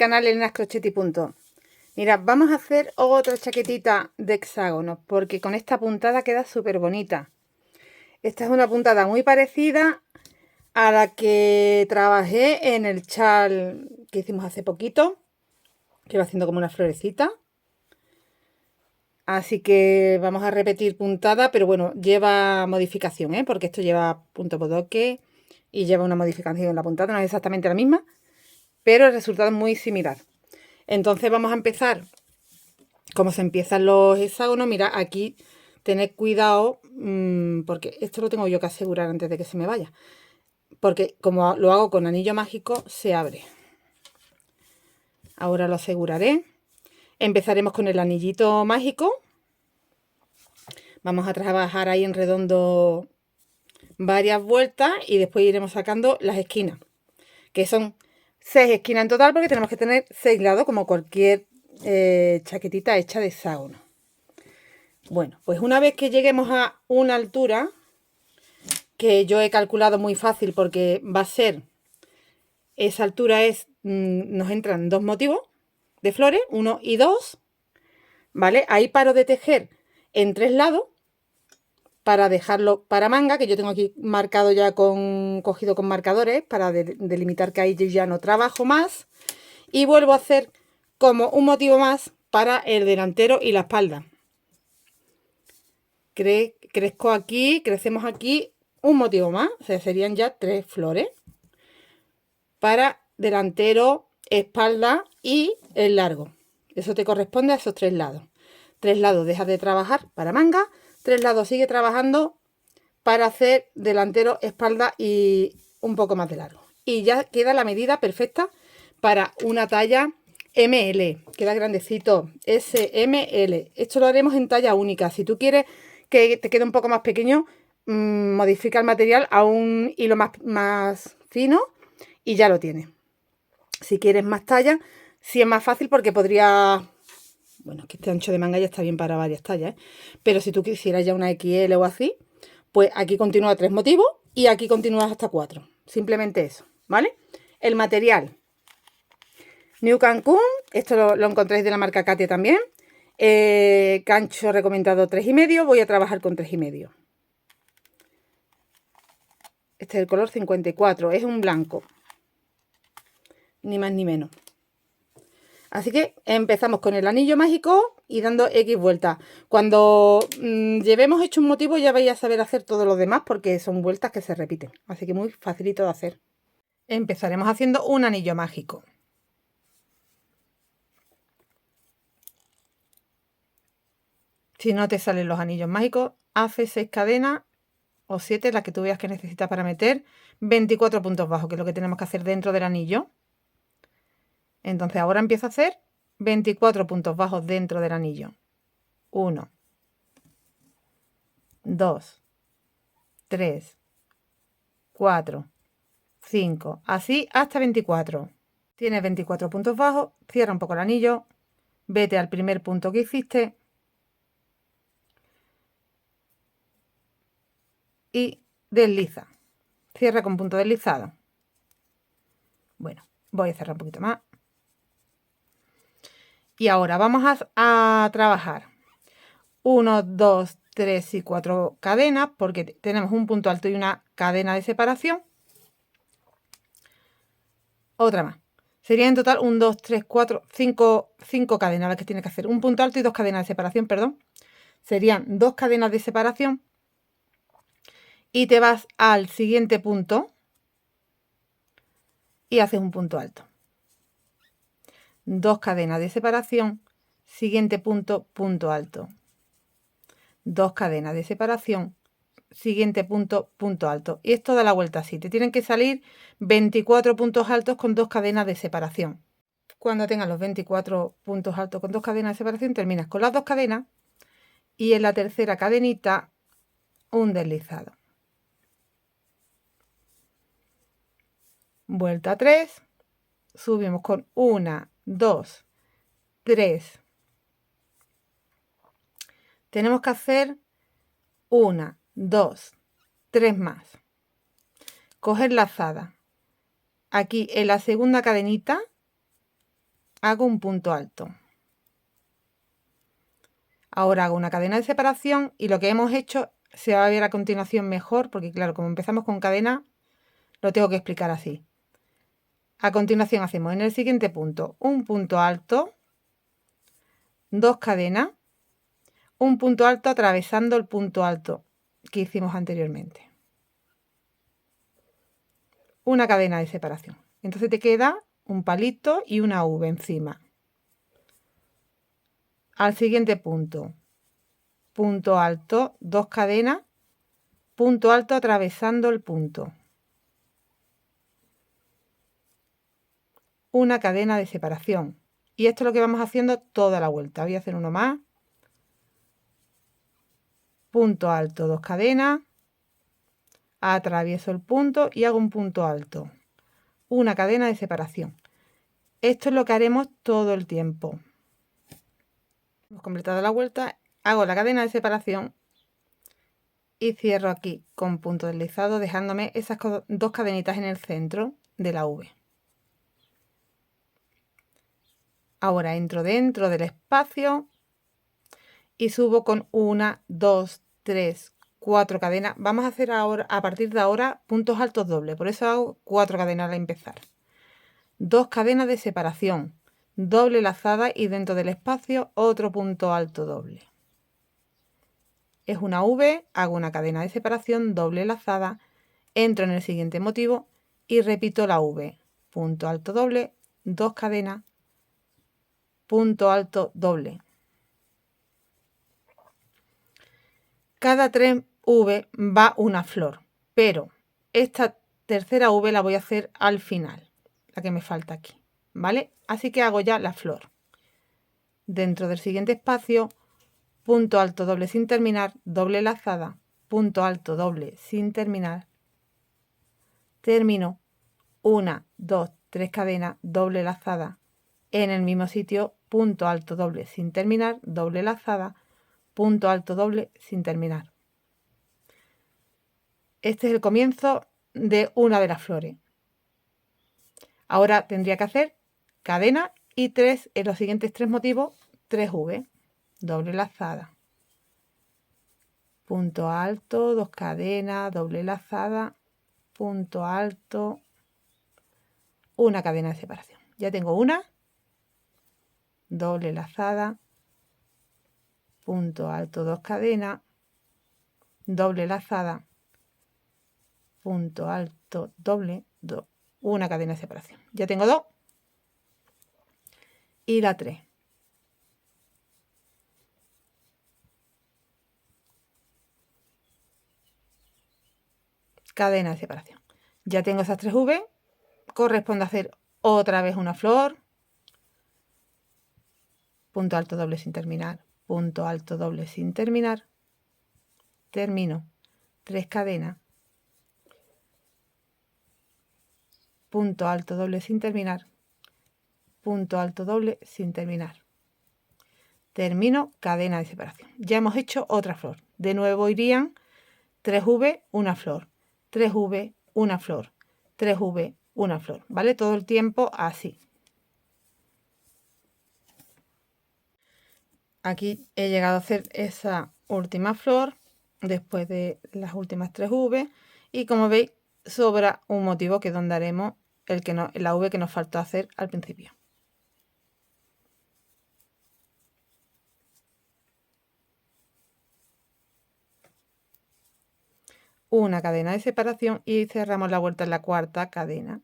canal ElenasCrochetti. Mirad, vamos a hacer otra chaquetita de hexágono porque con esta puntada queda súper bonita. Esta es una puntada muy parecida a la que trabajé en el chal que hicimos hace poquito, que va haciendo como una florecita. Así que vamos a repetir puntada, pero bueno, lleva modificación, porque esto lleva punto bodoque y lleva una modificación en la puntada, no es exactamente la misma, pero el resultado es muy similar. Entonces vamos a empezar como se empiezan los hexágonos. Mira, aquí tened cuidado, porque esto lo tengo yo que asegurar antes de que se me vaya, porque como lo hago con anillo mágico se abre. Ahora lo aseguraré. Empezaremos con el anillito mágico. Vamos a trabajar ahí en redondo varias vueltas y después iremos sacando las esquinas, que son 6 esquinas en total, porque tenemos que tener 6 lados como cualquier chaquetita hecha de hexágono. Bueno, pues una vez que lleguemos a una altura que yo he calculado muy fácil, porque va a ser, esa altura es, nos entran 2 motivos de flores, 1 y 2, ¿vale? Ahí paro de tejer en 3 lados para dejarlo para manga, que yo tengo aquí marcado ya cogido con marcadores para delimitar que ahí yo ya no trabajo más, y vuelvo a hacer como un motivo más para el delantero y la espalda. Crezco aquí, crecemos aquí un motivo más, o sea, serían ya 3 flores para delantero, espalda y el largo. Eso te corresponde a esos 3 lados. 3 lados dejas de trabajar para manga, 3 lados sigue trabajando para hacer delantero, espalda y un poco más de largo. Y ya queda la medida perfecta para una talla ML. Queda grandecito, SML. Esto lo haremos en talla única. Si tú quieres que te quede un poco más pequeño, modifica el material a un hilo más fino y ya lo tienes. Si quieres más talla, sí es más fácil, porque podría... Bueno, es que este ancho de manga ya está bien para varias tallas, pero si tú quisieras ya una XL o así, pues aquí continúa 3 motivos y aquí continúas hasta 4. Simplemente eso, ¿vale? El material. New Cancún, esto lo encontráis de la marca Katia también. Gancho recomendado 3,5, voy a trabajar con 3,5. Este es el color 54, es un blanco. Ni más ni menos. Así que empezamos con el anillo mágico y dando X vueltas. Cuando llevemos hecho un motivo ya vais a saber hacer todo lo demás, porque son vueltas que se repiten. Así que muy facilito de hacer. Empezaremos haciendo un anillo mágico. Si no te salen los anillos mágicos, hace 6 cadenas o 7, las que tú veas que necesitas para meter 24 puntos bajos, que es lo que tenemos que hacer dentro del anillo. Entonces ahora empiezo a hacer 24 puntos bajos dentro del anillo. 1, 2, 3, 4, 5, así hasta 24. Tienes 24 puntos bajos, cierra un poco el anillo, vete al primer punto que hiciste y desliza. Cierra con punto deslizado. Bueno, voy a cerrar un poquito más. Y ahora vamos a trabajar 1, 2, 3 y 4 cadenas, porque tenemos un punto alto y una cadena de separación. Otra más. Sería en total 1, 2, 3, 4, 5 cadenas las que tienes que hacer. Un punto alto y 2 cadenas de separación, perdón. Serían 2 cadenas de separación. Y te vas al siguiente punto y haces un punto alto. 2 cadenas de separación, siguiente punto, punto alto. 2 cadenas de separación, siguiente punto, punto alto. Y esto da la vuelta así. Te tienen que salir 24 puntos altos con 2 cadenas de separación. Cuando tengas los 24 puntos altos con 2 cadenas de separación, terminas con las 2 cadenas y en la tercera cadenita un deslizado. Vuelta 3, subimos con 1, 2, 3. Tenemos que hacer 1, 2, 3 más. Coger lazada aquí en la segunda cadenita hago un punto alto. Ahora hago una cadena de separación y lo que hemos hecho se va a ver a continuación mejor, porque claro, como empezamos con cadena, lo tengo que explicar así. A continuación hacemos en el siguiente punto un punto alto, 2 cadenas, un punto alto atravesando el punto alto que hicimos anteriormente. Una cadena de separación. Entonces te queda un palito y una V encima. Al siguiente punto, punto alto, 2 cadenas, punto alto atravesando el punto. Una cadena de separación. Y esto es lo que vamos haciendo toda la vuelta. Voy a hacer uno más. Punto alto, 2 cadenas, atravieso el punto y hago un punto alto. Una cadena de separación. Esto es lo que haremos todo el tiempo. Hemos completado la vuelta, hago la cadena de separación y cierro aquí con punto deslizado, dejándome esas 2 cadenitas en el centro de la V. Ahora entro dentro del espacio y subo con 1, 2, 3, 4 cadenas. Vamos a hacer ahora, a partir de ahora, puntos altos dobles. Por eso hago 4 cadenas al empezar. 2 cadenas de separación, doble lazada y dentro del espacio otro punto alto doble. Es una V, hago una cadena de separación, doble lazada, entro en el siguiente motivo y repito la V. Punto alto doble, 2 cadenas, punto alto doble. Cada 3 V va una flor, pero esta tercera V la voy a hacer al final, la que me falta aquí, ¿vale? Así que hago ya la flor. Dentro del siguiente espacio, punto alto doble sin terminar, doble lazada, punto alto doble sin terminar, termino 1, 2, 3 cadenas, doble lazada, en el mismo sitio, punto alto doble sin terminar, doble lazada, punto alto doble sin terminar. Este es el comienzo de una de las flores. Ahora tendría que hacer cadena y 3 en los siguientes 3 motivos, 3 V, doble lazada, punto alto, 2 cadenas, doble lazada, punto alto, una cadena de separación. Ya tengo una, doble lazada, punto alto, 2 cadenas, doble lazada, punto alto, doble, una cadena de separación. Ya tengo 2 y la 3. Cadena de separación. Ya tengo esas 3 V, corresponde hacer otra vez una flor, punto alto doble sin terminar, punto alto doble sin terminar, termino 3 cadenas, punto alto doble sin terminar, punto alto doble sin terminar, termino cadena de separación. Ya hemos hecho otra flor. De nuevo irían 3 V, una flor, 3 V, una flor, 3 V, una flor, ¿vale? Todo el tiempo así. Aquí he llegado a hacer esa última flor después de las últimas 3 V y como veis sobra un motivo que es donde haremos la V que nos faltó hacer al principio. Una cadena de separación y cerramos la vuelta en la cuarta cadena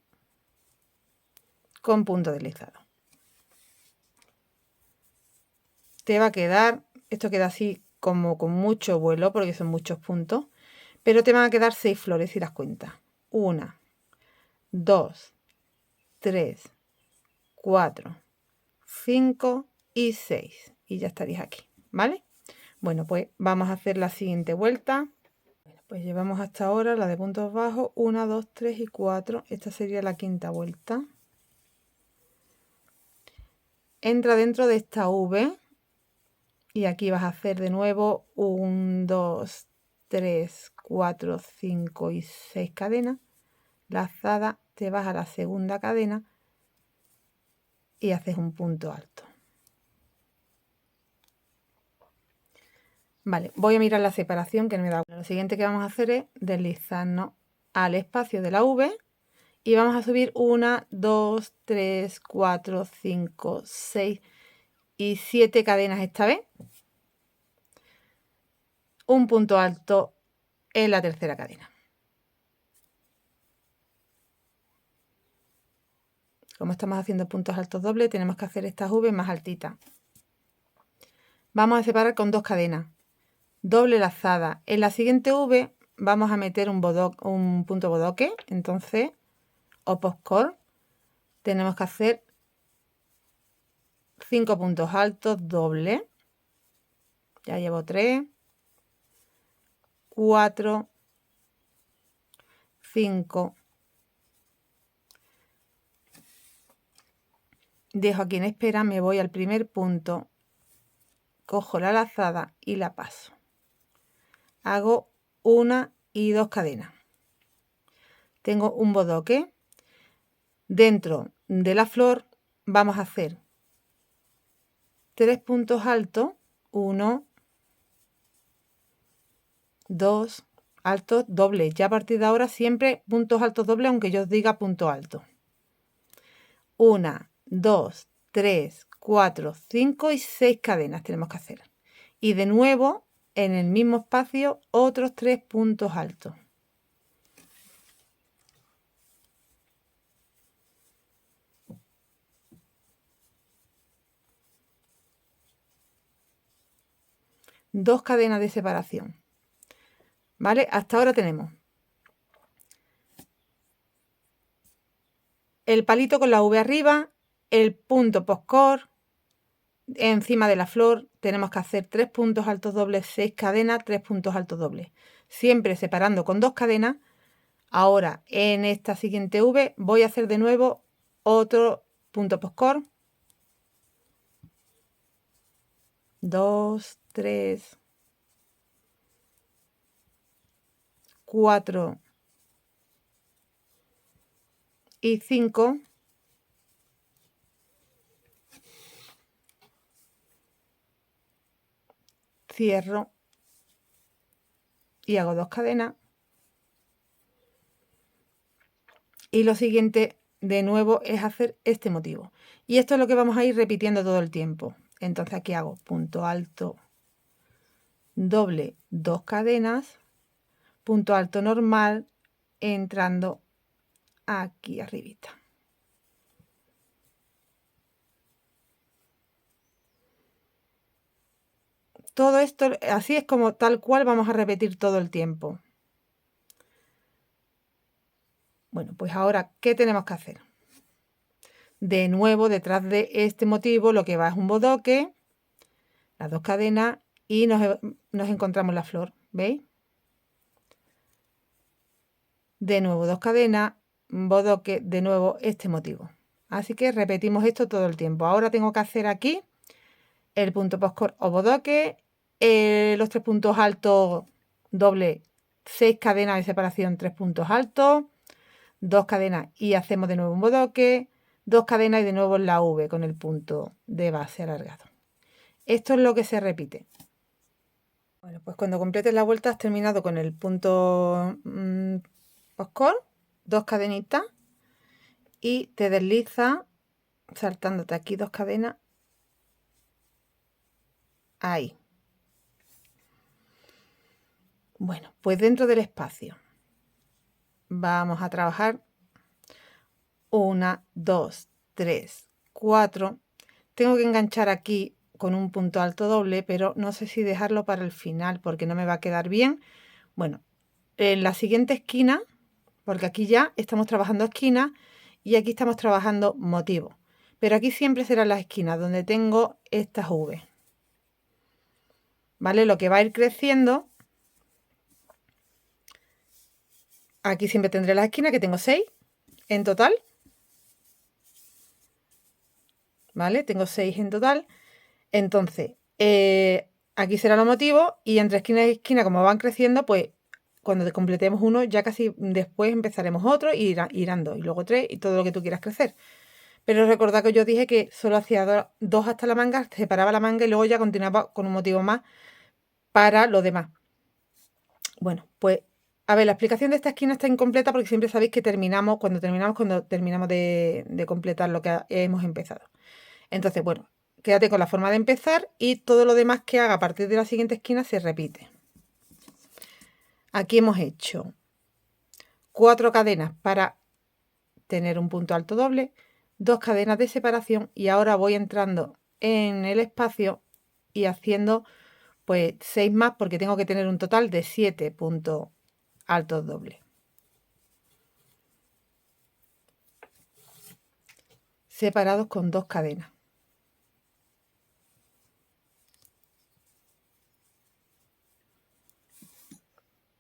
con punto deslizado. Te va a quedar, esto queda así como con mucho vuelo porque son muchos puntos, pero te van a quedar 6 flores si las cuentas. 1, 2, 3, 4, 5 y 6. Y ya estaréis aquí, ¿vale? Bueno, pues vamos a hacer la siguiente vuelta. Bueno, pues llevamos hasta ahora la de puntos bajos, 1, 2, 3 y 4. Esta sería la quinta vuelta. Entra dentro de esta V y aquí vas a hacer de nuevo 1, 2, 3, 4, 5 y 6 cadenas. Lazada, te vas a la segunda cadena y haces un punto alto. Vale, voy a mirar la separación que no me da. Lo siguiente que vamos a hacer es deslizarnos al espacio de la V y vamos a subir 1, 2, 3, 4, 5, 6 y 7 cadenas esta vez. Un punto alto en la tercera cadena. Como estamos haciendo puntos altos dobles, tenemos que hacer estas V más altitas. Vamos a separar con 2 cadenas. Doble lazada. En la siguiente V vamos a meter un punto bodoque. Entonces, o postcor, tenemos que hacer 5 puntos altos dobles. Ya llevo 3, 4, 5. Dejo aquí en espera, me voy al primer punto, cojo la lazada y la paso. Hago 1 y 2 cadenas. Tengo un bodoque. Dentro de la flor vamos a hacer 3 puntos altos, 1, 2, altos dobles. Ya a partir de ahora siempre puntos altos dobles, aunque yo os diga punto alto. 1, 2, 3, 4, 5 y 6 cadenas tenemos que hacer. Y de nuevo, en el mismo espacio, otros 3 puntos altos. Dos cadenas de separación. ¿Vale? Hasta ahora tenemos el palito con la V arriba, el punto postcor, encima de la flor tenemos que hacer 3 puntos altos dobles, 6 cadenas, 3 puntos altos dobles. Siempre separando con 2 cadenas. Ahora en esta siguiente V voy a hacer de nuevo otro punto postcor. 2, 3, 4 y 5. Cierro y hago 2 cadenas. Y lo siguiente de nuevo es hacer este motivo. Y esto es lo que vamos a ir repitiendo todo el tiempo. Entonces aquí hago punto alto doble, 2 cadenas, punto alto normal, entrando aquí arribita. Todo esto, así es como tal cual vamos a repetir todo el tiempo. Bueno, pues ahora, ¿qué tenemos que hacer? De nuevo, detrás de este motivo, lo que va es un bodoque, las 2 cadenas y nos encontramos la flor, ¿veis? De nuevo 2 cadenas, bodoque, de nuevo este motivo. Así que repetimos esto todo el tiempo. Ahora tengo que hacer aquí el punto postcor o bodoque, los 3 puntos altos doble, 6 cadenas de separación, 3 puntos altos, 2 cadenas y hacemos de nuevo un bodoque, 2 cadenas y de nuevo la V con el punto de base alargado. Esto es lo que se repite. Bueno, pues cuando completes la vuelta has terminado con el punto postcor, 2 cadenitas y te desliza saltándote aquí 2 cadenas. Ahí. Bueno, pues dentro del espacio vamos a trabajar 1, 2, 3, 4. Tengo que enganchar aquí con un punto alto doble, pero no sé si dejarlo para el final porque no me va a quedar bien. Bueno, en la siguiente esquina, porque aquí ya estamos trabajando esquina y aquí estamos trabajando motivo. Pero aquí siempre serán las esquinas donde tengo estas V. ¿Vale? Lo que va a ir creciendo. Aquí siempre tendré las esquinas, que tengo 6 en total. ¿Vale? Tengo 6 en total. Entonces, aquí será los motivos y entre esquina y esquina, como van creciendo, pues cuando completemos uno, ya casi después empezaremos otro y irán 2 y luego 3 y todo lo que tú quieras crecer. Pero recordad que yo dije que solo hacía dos hasta la manga, separaba la manga y luego ya continuaba con un motivo más para lo demás. Bueno, pues a ver, la explicación de esta esquina está incompleta porque siempre sabéis que terminamos cuando terminamos de completar lo que hemos empezado. Entonces, bueno, quédate con la forma de empezar y todo lo demás que haga a partir de la siguiente esquina se repite. Aquí hemos hecho 4 cadenas para tener un punto alto doble, 2 cadenas de separación y ahora voy entrando en el espacio y haciendo pues 6 más porque tengo que tener un total de 7 puntos altos dobles. Separados con 2 cadenas.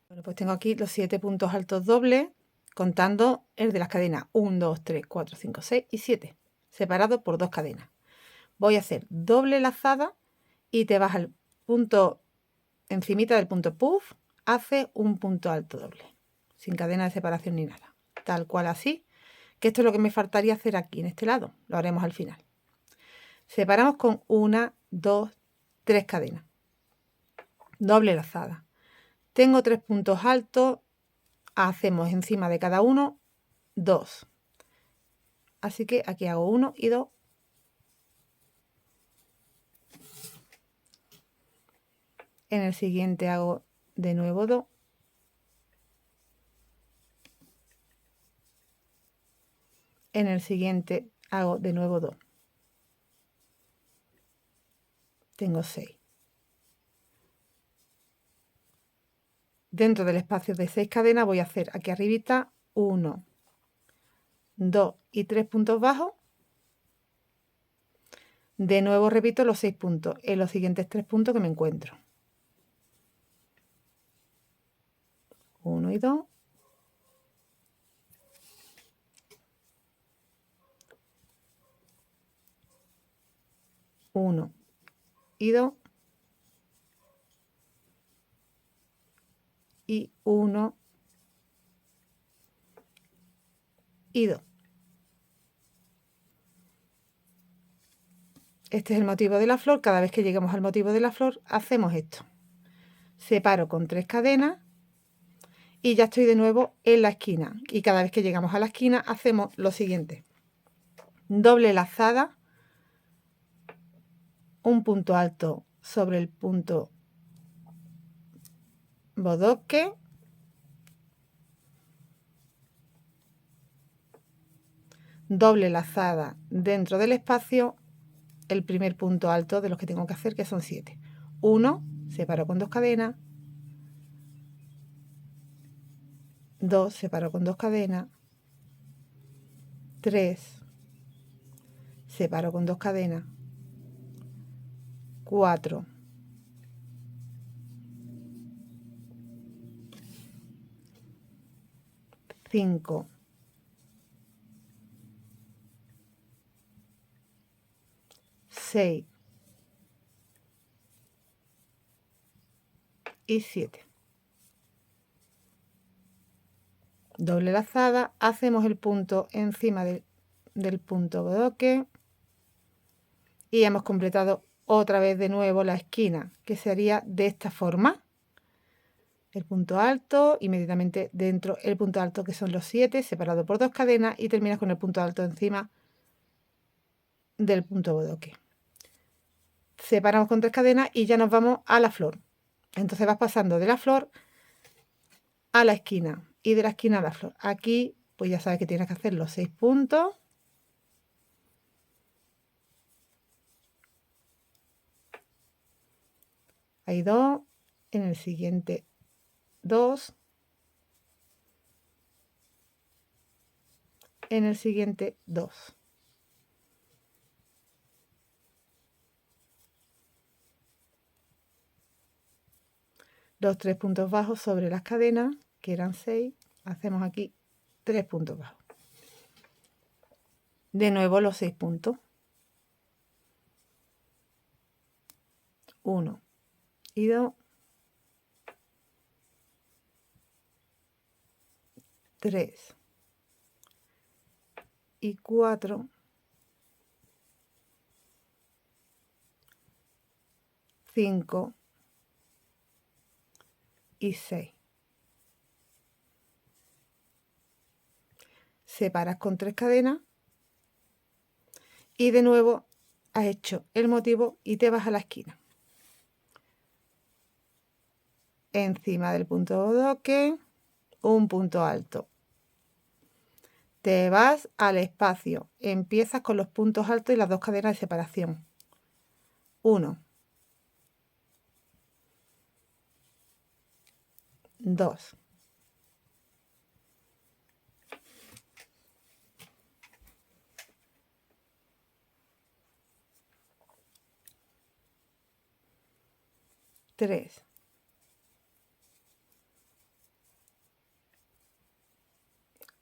Bueno, pues tengo aquí los 7 puntos altos dobles, contando el de las cadenas 1, 2, 3, 4, 5, 6 y 7, separados por 2 cadenas. Voy a hacer doble lazada y te vas al punto, encimita del punto puff, hace un punto alto doble, sin cadena de separación ni nada. Tal cual así, que esto es lo que me faltaría hacer aquí en este lado, lo haremos al final. Separamos con 1, 2, 3 cadenas. Doble lazada. Tengo 3 puntos altos, hacemos encima de cada uno 2. Así que aquí hago 1 y 2. En el siguiente hago de nuevo 2. En el siguiente hago de nuevo 2. Tengo 6. Dentro del espacio de 6 cadenas voy a hacer aquí arribita 1, 2 y 3 puntos bajos. De nuevo repito los 6 puntos en los siguientes 3 puntos que me encuentro. 1 y 2. 1 y 2. Y 1 y 2. Este es el motivo de la flor. Cada vez que lleguemos al motivo de la flor, hacemos esto. Separo con 3 cadenas y ya estoy de nuevo en la esquina. Y cada vez que llegamos a la esquina, hacemos lo siguiente. Doble lazada, un punto alto sobre el punto bodoque, doble lazada dentro del espacio, el primer punto alto de los que tengo que hacer, que son 7. 1, separo con 2 cadenas, 2, separo con 2 cadenas, 3, separo con 2 cadenas, 4, 5, 6 y 7. Doble lazada, hacemos el punto encima del punto bodoque y hemos completado otra vez de nuevo la esquina, que sería de esta forma. El punto alto, inmediatamente dentro el punto alto, que son los 7, separado por 2 cadenas, y terminas con el punto alto encima del punto bodoque. Separamos con 3 cadenas y ya nos vamos a la flor. Entonces vas pasando de la flor a la esquina y de la esquina a la flor. Aquí pues ya sabes que tienes que hacer los 6 puntos. Hay 2, en el siguiente 2, en el siguiente 2. Los 3 puntos bajos sobre las cadenas, que eran 6, hacemos aquí 3 puntos bajos. De nuevo los 6 puntos. 1 y 2, 3 y 4 5 y 6. Separas con 3 cadenas y de nuevo has hecho el motivo y te vas a la esquina. Encima del punto bodoque, un punto alto. Te vas al espacio, empiezas con los puntos altos y las 2 cadenas de separación. 1, 2, 3,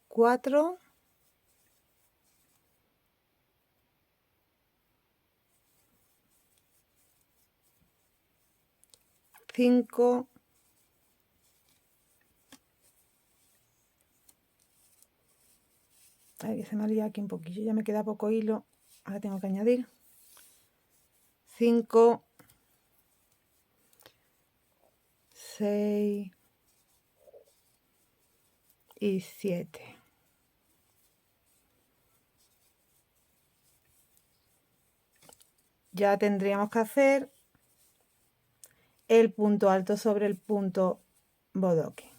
4, 5, 'Ay, que se me ha liado aquí un poquillo, ya me queda poco hilo, ahora tengo que añadir 5, 6 y 7. Ya tendríamos que hacer el punto alto sobre el punto bodoque.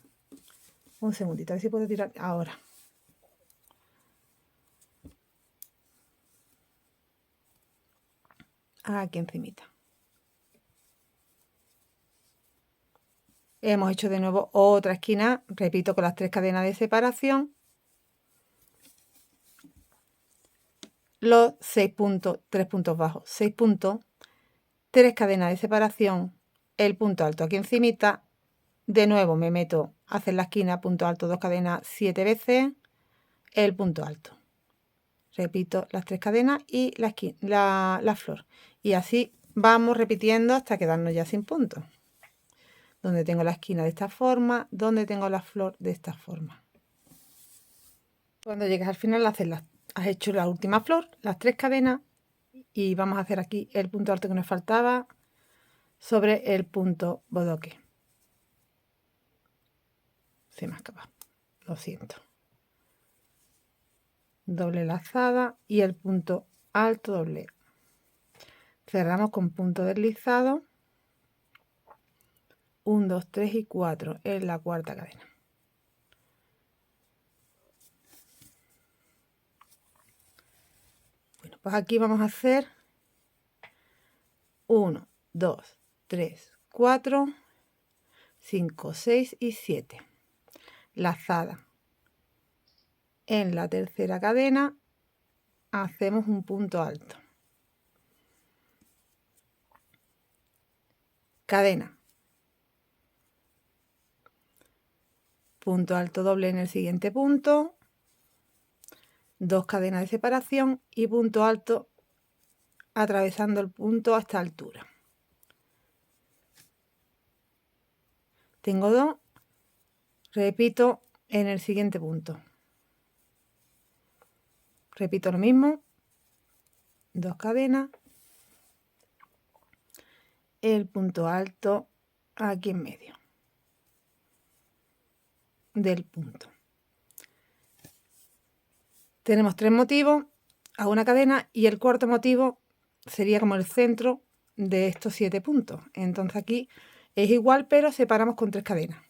Un segundito, a ver si puedo tirar ahora. Aquí encimita. Hemos hecho de nuevo otra esquina, repito, con las 3 cadenas de separación. Los 6 puntos, 3 puntos bajos, 6 puntos, 3 cadenas de separación, el punto alto aquí encimita. De nuevo me meto a hacer la esquina, punto alto, 2 cadenas, 7 veces, el punto alto. Repito las 3 cadenas y la flor. Y así vamos repitiendo hasta quedarnos ya sin puntos. Donde tengo la esquina de esta forma, donde tengo la flor de esta forma. Cuando llegues al final has hecho la última flor, las 3 cadenas, y vamos a hacer aquí el punto alto que nos faltaba sobre el punto bodoque. Se me ha escapado, lo siento. Doble lazada y el punto alto doble. Cerramos con punto deslizado. 1, 2, 3 y 4 en la cuarta cadena. Bueno, pues aquí vamos a hacer 1, 2, 3, 4, 5, 6 y 7. Lazada. En la tercera cadena hacemos un punto alto. Cadena. Punto alto doble en el siguiente punto. 2 cadenas de separación y punto alto atravesando el punto a esta altura. Tengo 2. Repito en el siguiente punto. Repito lo mismo. 2 cadenas. El punto alto aquí en medio del punto. Tenemos 3 motivos a una cadena y el cuarto motivo sería como el centro de estos 7 puntos. Entonces aquí es igual, pero separamos con 3 cadenas.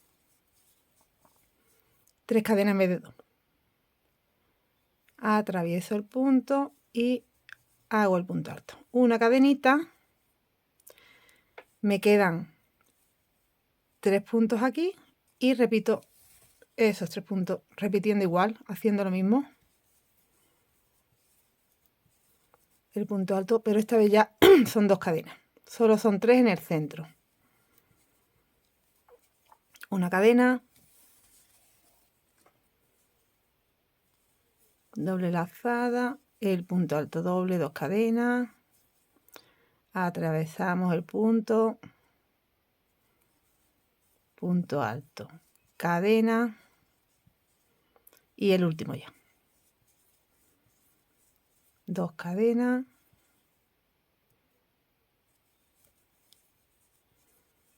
3 cadenas en vez de 2. Atravieso el punto y hago el punto alto. Una cadenita. Me quedan 3 puntos aquí y repito esos 3 puntos, repitiendo igual, haciendo lo mismo. El punto alto, pero esta vez ya son 2 cadenas. Solo son 3 en el centro. Una cadena. Doble lazada. El punto alto doble, 2 cadenas. Atravesamos el punto. Punto alto. Cadena. Y el último ya. 2 cadenas.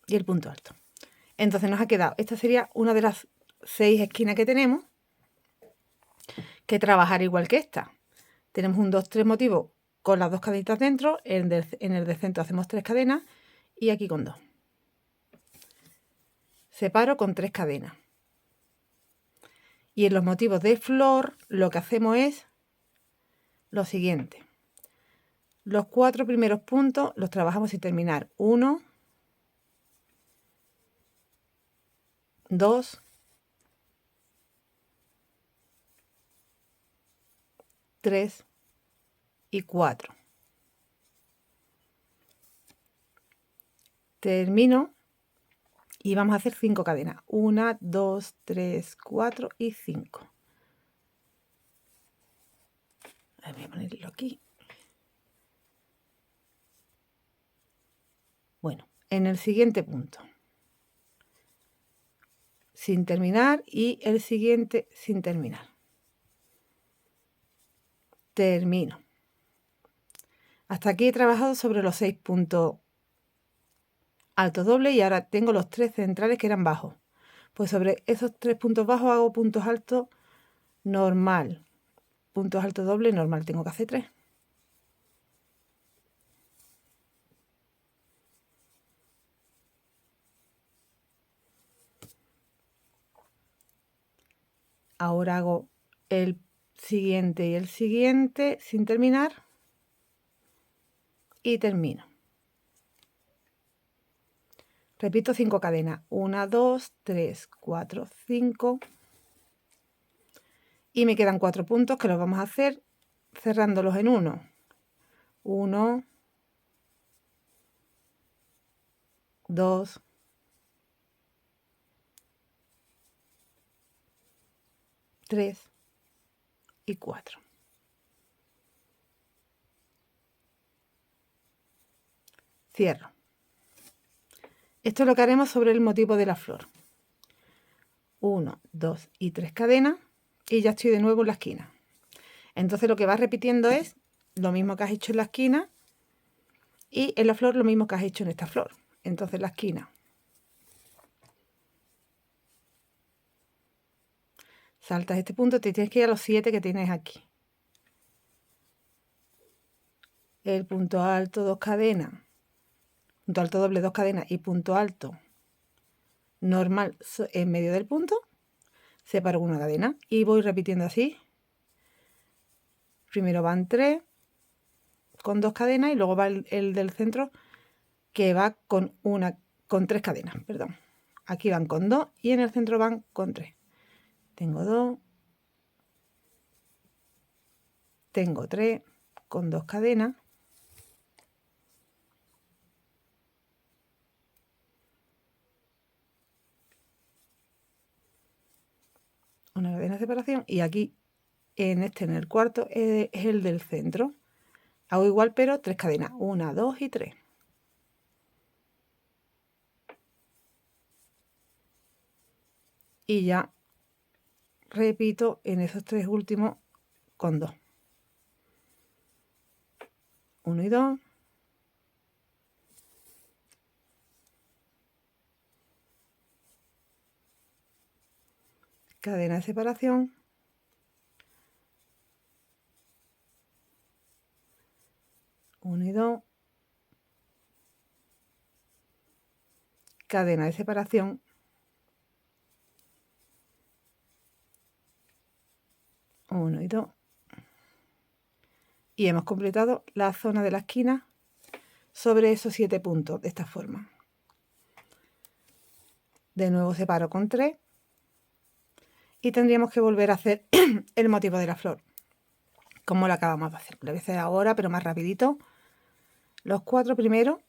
y el punto alto. Entonces nos ha quedado, esta sería una de las 6 esquinas que tenemos que trabajar igual que esta. Tenemos un 2, 3 motivos con las 2 cadenitas dentro, en el del centro hacemos 3 cadenas y aquí con 2. Separo con 3 cadenas. Y en los motivos de flor lo que hacemos es lo siguiente. Los 4 primeros puntos los trabajamos sin terminar. 1, 2, 3 y 4. Termino y vamos a hacer 5 cadenas. 1, 2, 3, 4 y 5. Voy a ponerlo aquí. Bueno, en el siguiente punto, sin terminar, y el siguiente sin terminar. Termino. Hasta aquí he trabajado sobre los 6 puntos altos dobles y ahora tengo los 3 centrales que eran bajos. Pues sobre esos 3 puntos bajos hago puntos altos normal. Puntos altos dobles normal, tengo que hacer 3. Ahora hago el siguiente y el siguiente sin terminar y termino. Repito 5 cadenas. 1, 2, 3, 4, 5. Y me quedan 4 puntos que los vamos a hacer cerrándolos en 1. 1, 2, 3 y 4. Cierro. Esto es lo que haremos sobre el motivo de la flor. 1, 2 y 3 cadenas y ya estoy de nuevo en la esquina. Entonces lo que vas repitiendo es lo mismo que has hecho en la esquina y en la flor lo mismo que has hecho en esta flor. Entonces la esquina. Saltas este punto, te tienes que ir a los 7 que tienes aquí. El punto alto, 2 cadenas. Punto alto doble, 2 cadenas y punto alto normal en medio del punto. Separo una cadena y voy repitiendo así. Primero van 3 con 2 cadenas y luego va el del centro que va con 3 cadenas, perdón. Aquí van con 2 y en el centro van con 3. Tengo 2, tengo 3 con 2 cadenas. Una cadena de separación y aquí en el cuarto es el del centro. Hago igual pero 3 cadenas, 1, 2 y 3. Y ya repito en esos 3 últimos con 2. 1 y 2. Cadena de separación. 1 y 2. Cadena de separación. 1 y 2. Y hemos completado la zona de la esquina sobre esos 7 puntos de esta forma. De nuevo separo con 3 y tendríamos que volver a hacer el motivo de la flor como lo acabamos de hacer. Lo voy a hacer ahora pero más rapidito. Los 4 primeros,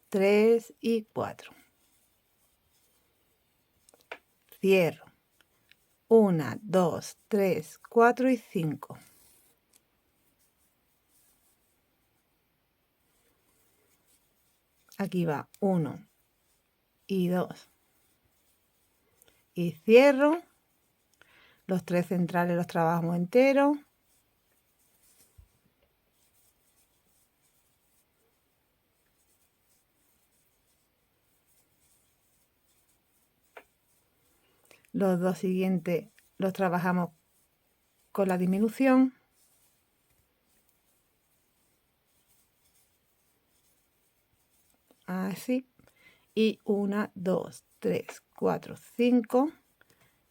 tres y 4. Cierro. 1, 2, 3, 4 y 5. Aquí va 1 y 2. Y cierro. Los 3 centrales los trabajamos enteros. Los dos siguientes los trabajamos con la disminución. Así. Y 1, 2, 3, 4, 5.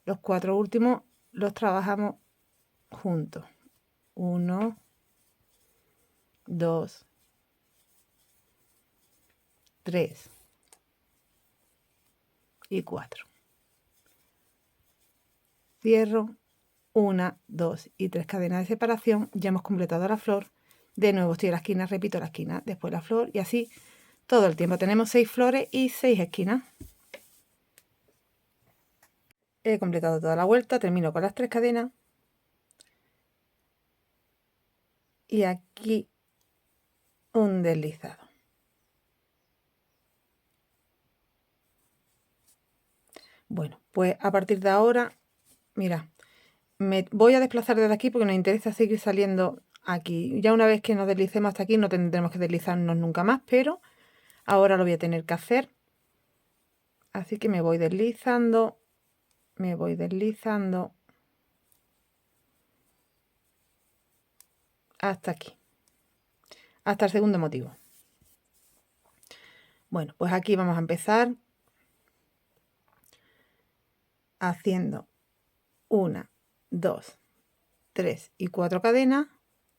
Los 4 últimos los trabajamos juntos. 1, 2, 3 y 4. Cierro 1, 2 y 3 cadenas de separación. Ya hemos completado la flor. De nuevo estoy en la esquina, repito la esquina, después la flor y así todo el tiempo. Tenemos 6 flores y 6 esquinas. He completado toda la vuelta, termino con las 3 cadenas. Y aquí un deslizado. Bueno, pues a partir de ahora, mira, me voy a desplazar desde aquí porque nos interesa seguir saliendo aquí. Ya una vez que nos deslicemos hasta aquí no tendremos que deslizarnos nunca más, pero ahora lo voy a tener que hacer. Así que me voy deslizando hasta aquí, hasta el segundo motivo. Bueno, pues aquí vamos a empezar haciendo 1, 2, 3 y 4 cadenas,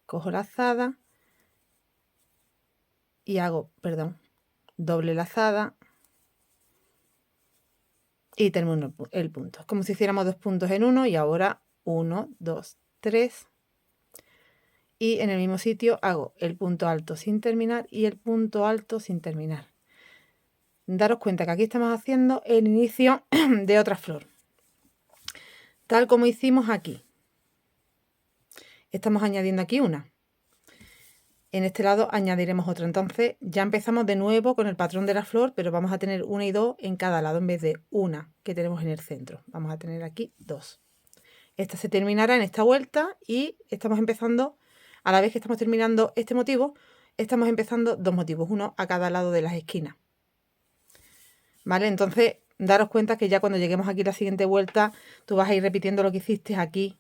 cojo lazada y hago, doble lazada y termino el punto. Es como si hiciéramos 2 puntos en uno y ahora 1, 2, 3 y en el mismo sitio hago el punto alto sin terminar y el punto alto sin terminar. Daros cuenta que aquí estamos haciendo el inicio de otra flor, tal como hicimos aquí. Estamos añadiendo aquí una. En este lado añadiremos otra. Entonces ya empezamos de nuevo con el patrón de la flor, pero vamos a tener una y dos en cada lado en vez de una que tenemos en el centro. Vamos a tener aquí 2. Esta se terminará en esta vuelta y estamos empezando, a la vez que estamos terminando este motivo, estamos empezando 2 motivos, uno a cada lado de las esquinas. ¿Vale? Entonces, daros cuenta que ya cuando lleguemos aquí a la siguiente vuelta, tú vas a ir repitiendo lo que hiciste aquí,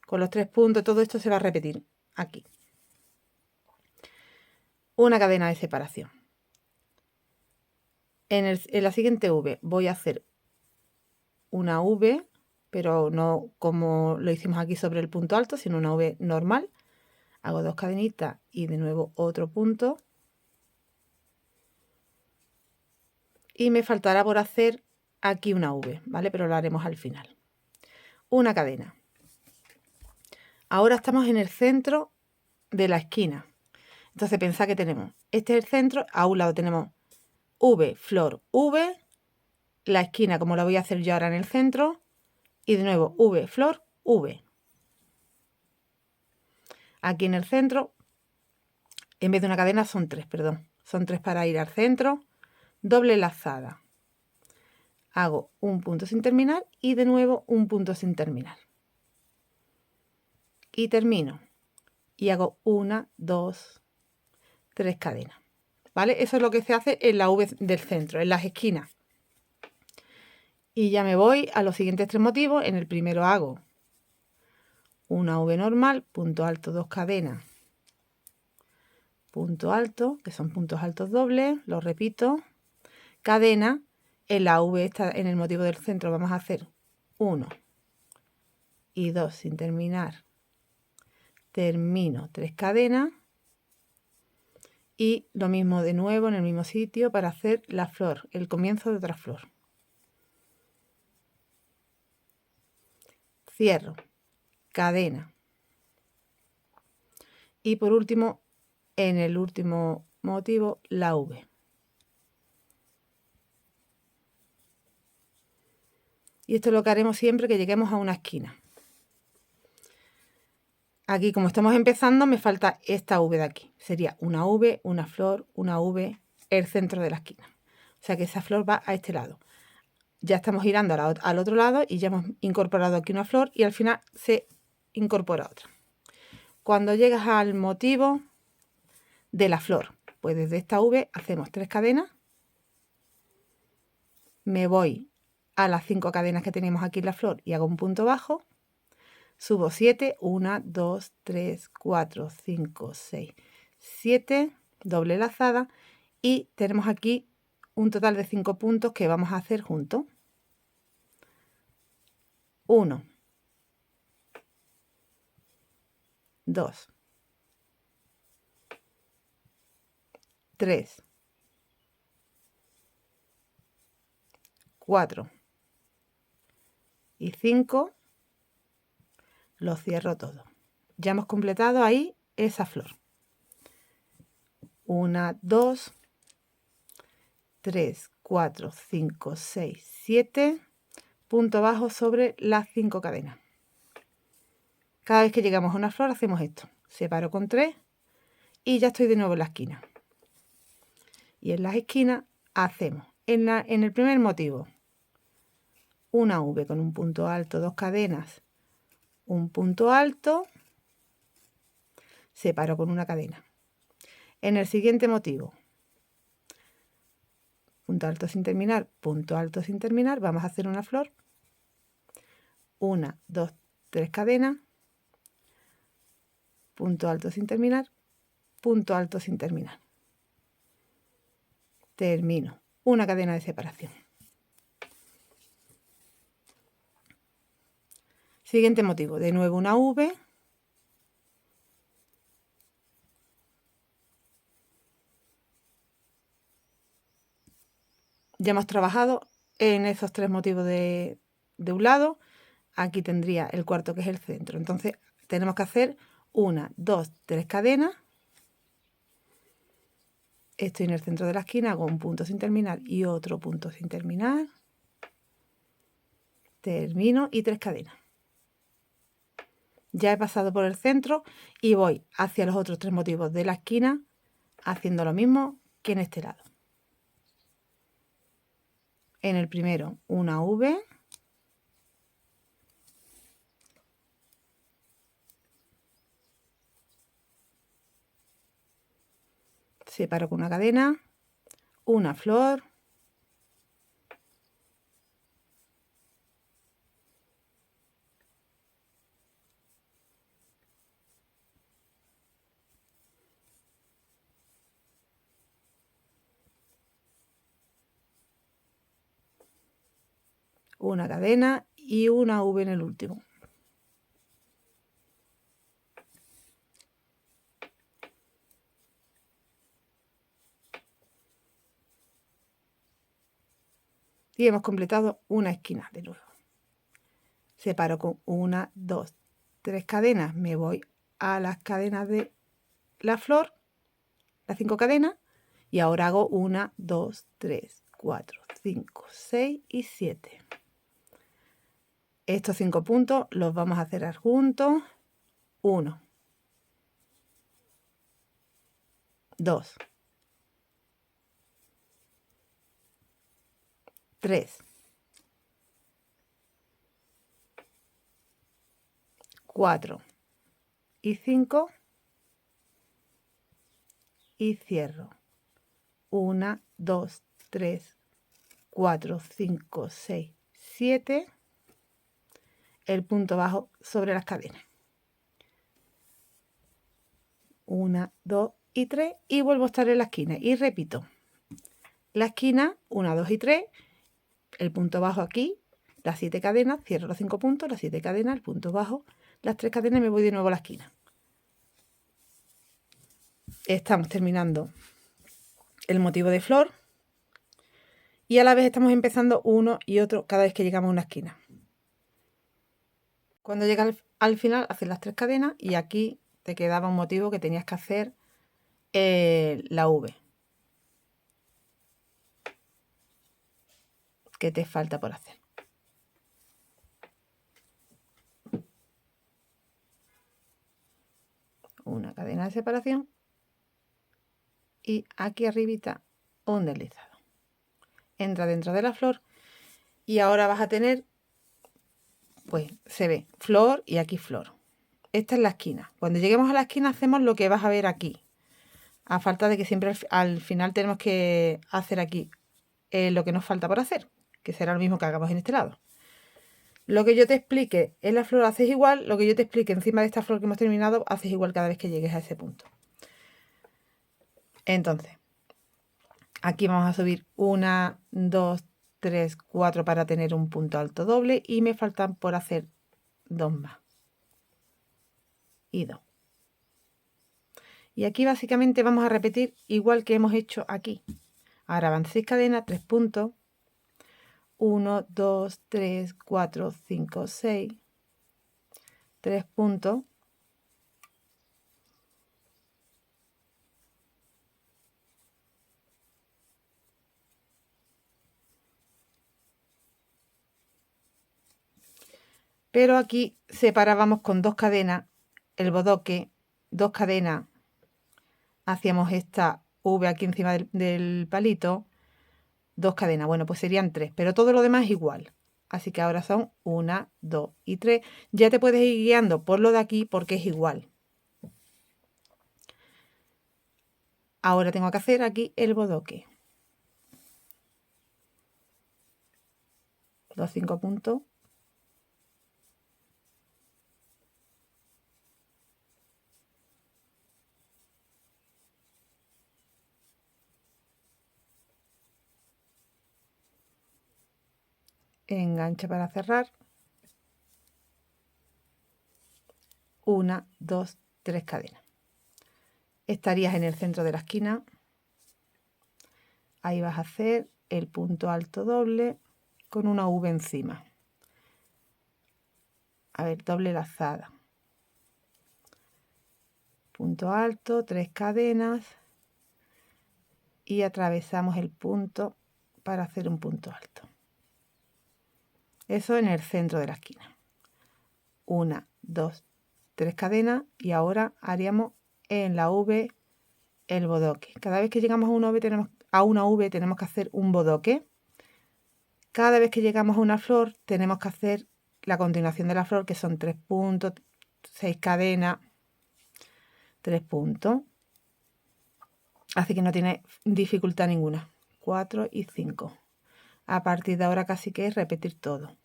con los 3 puntos, todo esto se va a repetir aquí. Una cadena de separación. En la siguiente V voy a hacer una V, pero no como lo hicimos aquí sobre el punto alto, sino una V normal. Hago 2 cadenitas y de nuevo otro punto. Y me faltará por hacer aquí una V, ¿vale? Pero lo haremos al final. Una cadena. Ahora estamos en el centro de la esquina. Entonces pensad que tenemos, este es el centro, a un lado tenemos V, flor, V, la esquina como la voy a hacer yo ahora en el centro, y de nuevo V, flor, V. Aquí en el centro, en vez de una cadena son 3, son 3 para ir al centro, doble lazada. Hago un punto sin terminar y de nuevo un punto sin terminar. Y termino. Y hago 1, 2, 3 cadenas. ¿Vale? Eso es lo que se hace en la V del centro, en las esquinas. Y ya me voy a los siguientes 3 motivos. En el primero hago una V normal, punto alto, 2 cadenas, punto alto, que son puntos altos dobles, lo repito, cadena. En la V esta, en el motivo del centro, vamos a hacer 1 y 2 sin terminar. Termino 3 cadenas. Y lo mismo de nuevo en el mismo sitio para hacer la flor, el comienzo de otra flor. Cierro, cadena. Y por último, en el último motivo, la V. Y esto es lo que haremos siempre que lleguemos a una esquina. Aquí, como estamos empezando, me falta esta V de aquí. Sería una V, una flor, una V, el centro de la esquina. O sea que esa flor va a este lado. Ya estamos girando al otro lado y ya hemos incorporado aquí una flor y al final se incorpora otra. Cuando llegas al motivo de la flor, pues desde esta V hacemos 3 cadenas. Me voy a las 5 cadenas que tenemos aquí en la flor y hago un punto bajo, subo 7, 1, 2, 3, 4, 5, 6, 7, doble lazada, y tenemos aquí un total de 5 puntos que vamos a hacer juntos. 1, 2, 3, 4 y 5, lo cierro todo. Ya hemos completado ahí esa flor. 1, 2, 3, 4, 5, 6, 7, punto bajo sobre las 5 cadenas. Cada vez que llegamos a una flor hacemos esto. Separo con 3 y ya estoy de nuevo en la esquina. Y en las esquinas hacemos en el primer motivo una V con un punto alto, 2 cadenas, un punto alto, separo con una cadena. En el siguiente motivo, punto alto sin terminar, punto alto sin terminar, vamos a hacer una flor, 1, 2, 3 cadenas, punto alto sin terminar, punto alto sin terminar. Termino una cadena de separación. Siguiente motivo, de nuevo una V, ya hemos trabajado en esos 3 motivos de un lado. Aquí tendría el cuarto, que es el centro. Entonces tenemos que hacer 1, 2, 3 cadenas. Estoy en el centro de la esquina, hago un punto sin terminar y otro punto sin terminar. Termino y 3 cadenas. Ya he pasado por el centro y voy hacia los otros 3 motivos de la esquina haciendo lo mismo que en este lado. En el primero una V, separo con una cadena, una flor, una cadena y una V en el último. Y hemos completado una esquina de nuevo. Separo con 1, 2, 3 cadenas, me voy a las cadenas de la flor, las 5 cadenas, y ahora hago 1, 2, 3, 4, 5, 6 y 7. Estos 5 puntos los vamos a cerrar juntos. 1, 2, 3, 4 y 5 y cierro. 1, 2, 3, 4, 5, 6, 7, el punto bajo sobre las cadenas. 1, 2 y 3 y vuelvo a estar en la esquina y repito. La esquina, 1, 2 y 3, el punto bajo aquí, las 7 cadenas, cierro los 5 puntos, las 7 cadenas, el punto bajo, las 3 cadenas y me voy de nuevo a la esquina. Estamos terminando el motivo de flor y a la vez estamos empezando uno y otro cada vez que llegamos a una esquina. Cuando llegas al final haces las 3 cadenas y aquí te quedaba un motivo que tenías que hacer la V, que te falta por hacer. Una cadena de separación y aquí arribita un deslizado. Entra dentro de la flor y ahora vas a tener, pues se ve flor y aquí flor. Esta es la esquina. Cuando lleguemos a la esquina hacemos lo que vas a ver aquí. A falta de que siempre al final tenemos que hacer aquí lo que nos falta por hacer, que será lo mismo que hagamos en este lado. Lo que yo te explique en la flor haces igual, lo que yo te explique encima de esta flor que hemos terminado, haces igual cada vez que llegues a ese punto. Entonces, aquí vamos a subir 1, 2, 3, 4 para tener un punto alto doble y me faltan por hacer 2 más. Y 2. Y aquí básicamente vamos a repetir igual que hemos hecho aquí. Ahora van 6 cadenas, 3 puntos. 1, 2, 3, 4, 5, 6. 3 puntos. Pero aquí separábamos con 2 cadenas el bodoque, 2 cadenas, hacíamos esta V aquí encima del palito, 2 cadenas, bueno, pues serían 3, pero todo lo demás es igual. Así que ahora son 1, 2 y 3. Ya te puedes ir guiando por lo de aquí porque es igual. Ahora tengo que hacer aquí el bodoque. Los 5 puntos. Engancha para cerrar. 1, 2, 3 cadenas. Estarías en el centro de la esquina. Ahí vas a hacer el punto alto doble con una V encima. A ver, doble lazada. Punto alto, 3 cadenas y atravesamos el punto para hacer un punto alto. Eso en el centro de la esquina. 1, 2, 3 cadenas y ahora haríamos en la V el bodoque. Cada vez que llegamos a una V tenemos que hacer un bodoque. Cada vez que llegamos a una flor tenemos que hacer la continuación de la flor, que son 3 puntos, 6 cadenas, 3 puntos. Así que no tiene dificultad ninguna. 4 y 5. A partir de ahora casi que es repetir todo.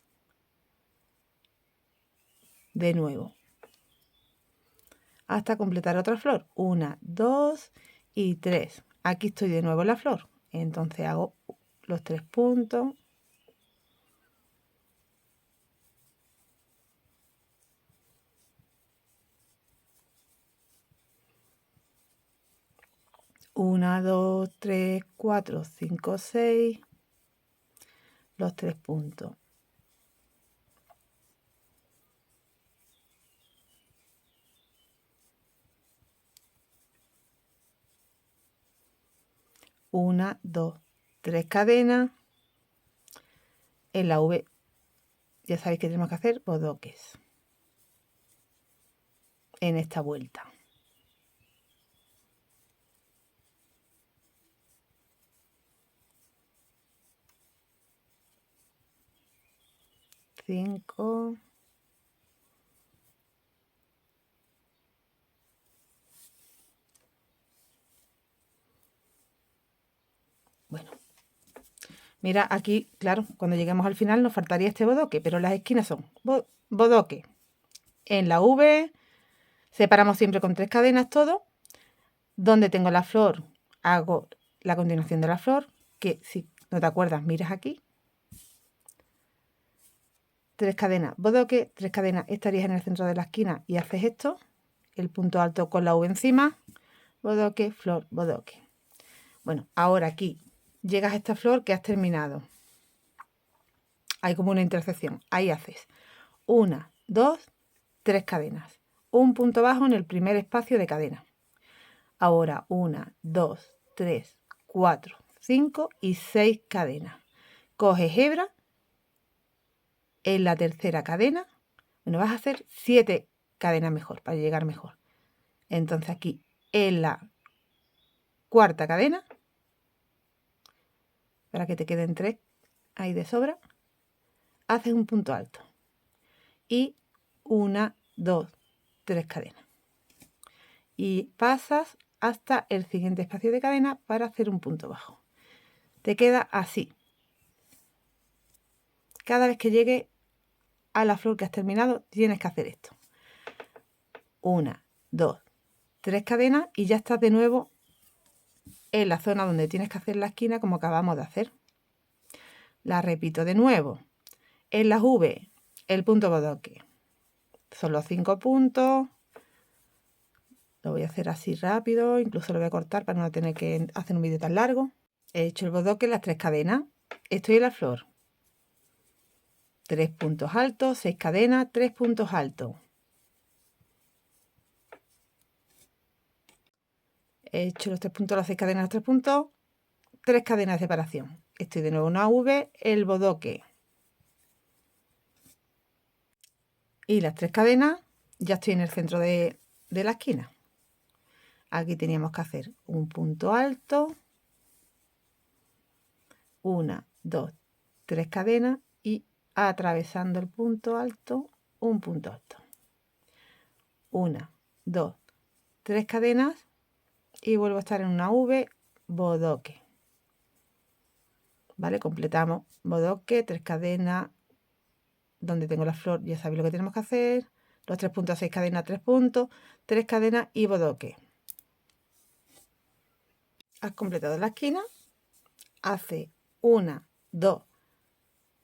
De nuevo. Hasta completar otra flor. 1, 2 y 3. Aquí estoy de nuevo en la flor. Entonces hago los 3 puntos. Una, 2, 3, 4, 5, 6. Los 3 puntos. Una, 2, 3 cadenas. En la V ya sabéis que tenemos que hacer bodoques en esta vuelta. 5. Bueno, mira aquí, claro, cuando lleguemos al final nos faltaría este bodoque, pero las esquinas son bodoque. En la V separamos siempre con 3 cadenas todo. Donde tengo la flor, hago la continuación de la flor, que si no te acuerdas, miras aquí. 3 cadenas, bodoque, 3 cadenas, estarías en el centro de la esquina y haces esto, el punto alto con la V encima, bodoque, flor, bodoque. Bueno, ahora aquí llegas a esta flor que has terminado. Hay como una intersección, ahí haces 1, 2, 3 cadenas, un punto bajo en el primer espacio de cadena. Ahora 1, 2, 3, 4, 5 y 6 cadenas. Coges hebra en la tercera cadena. Bueno, vas a hacer 7 cadenas mejor, para llegar mejor. Entonces aquí en la cuarta cadena, para que te queden 3 ahí de sobra, haces un punto alto. Y 1, 2, 3 cadenas. Y pasas hasta el siguiente espacio de cadena para hacer un punto bajo. Te queda así. Cada vez que llegue a la flor que has terminado, tienes que hacer esto. 1, 2, 3 cadenas y ya estás de nuevo en la zona donde tienes que hacer la esquina como acabamos de hacer. La repito de nuevo. En las V, el punto bodoque. Son los 5 puntos. Lo voy a hacer así rápido, incluso lo voy a cortar para no tener que hacer un vídeo tan largo. He hecho el bodoque en las 3 cadenas. Estoy en la flor. 3 puntos altos, 6 cadenas, 3 puntos altos. He hecho los 3 puntos, las 6 cadenas, los 3 puntos, 3 cadenas de separación. Estoy de nuevo en una V, el bodoque. Y las 3 cadenas, ya estoy en el centro de la esquina. Aquí teníamos que hacer un punto alto, 1, 2, 3 cadenas y atravesando el punto alto, un punto alto. 1, 2, 3 cadenas y vuelvo a estar en una V, bodoque. ¿Vale? Completamos bodoque, 3 cadenas, donde tengo la flor ya sabéis lo que tenemos que hacer. Los 3 puntos, 6 cadenas, 3 puntos, 3 cadenas y bodoque. Has completado la esquina, hace 1, 2,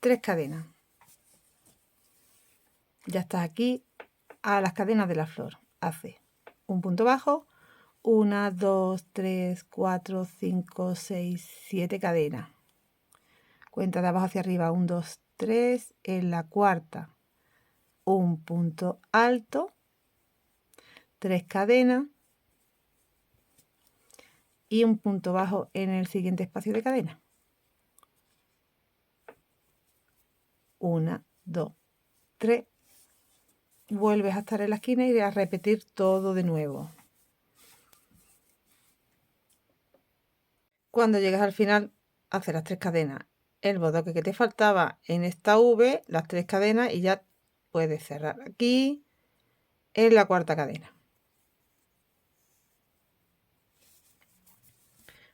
3 cadenas. Ya estás aquí a las cadenas de la flor. Hace un punto bajo, 1, 2, 3, 4, 5, 6, 7 cadenas. Cuenta de abajo hacia arriba, 1, 2, 3. En la cuarta, un punto alto, 3 cadenas y un punto bajo en el siguiente espacio de cadena. 1, 2, 3. Vuelves a estar en la esquina y a repetir todo de nuevo. Cuando llegues al final, haces las 3 cadenas, el bodoque que te faltaba en esta V, las 3 cadenas y ya puedes cerrar aquí en la cuarta cadena.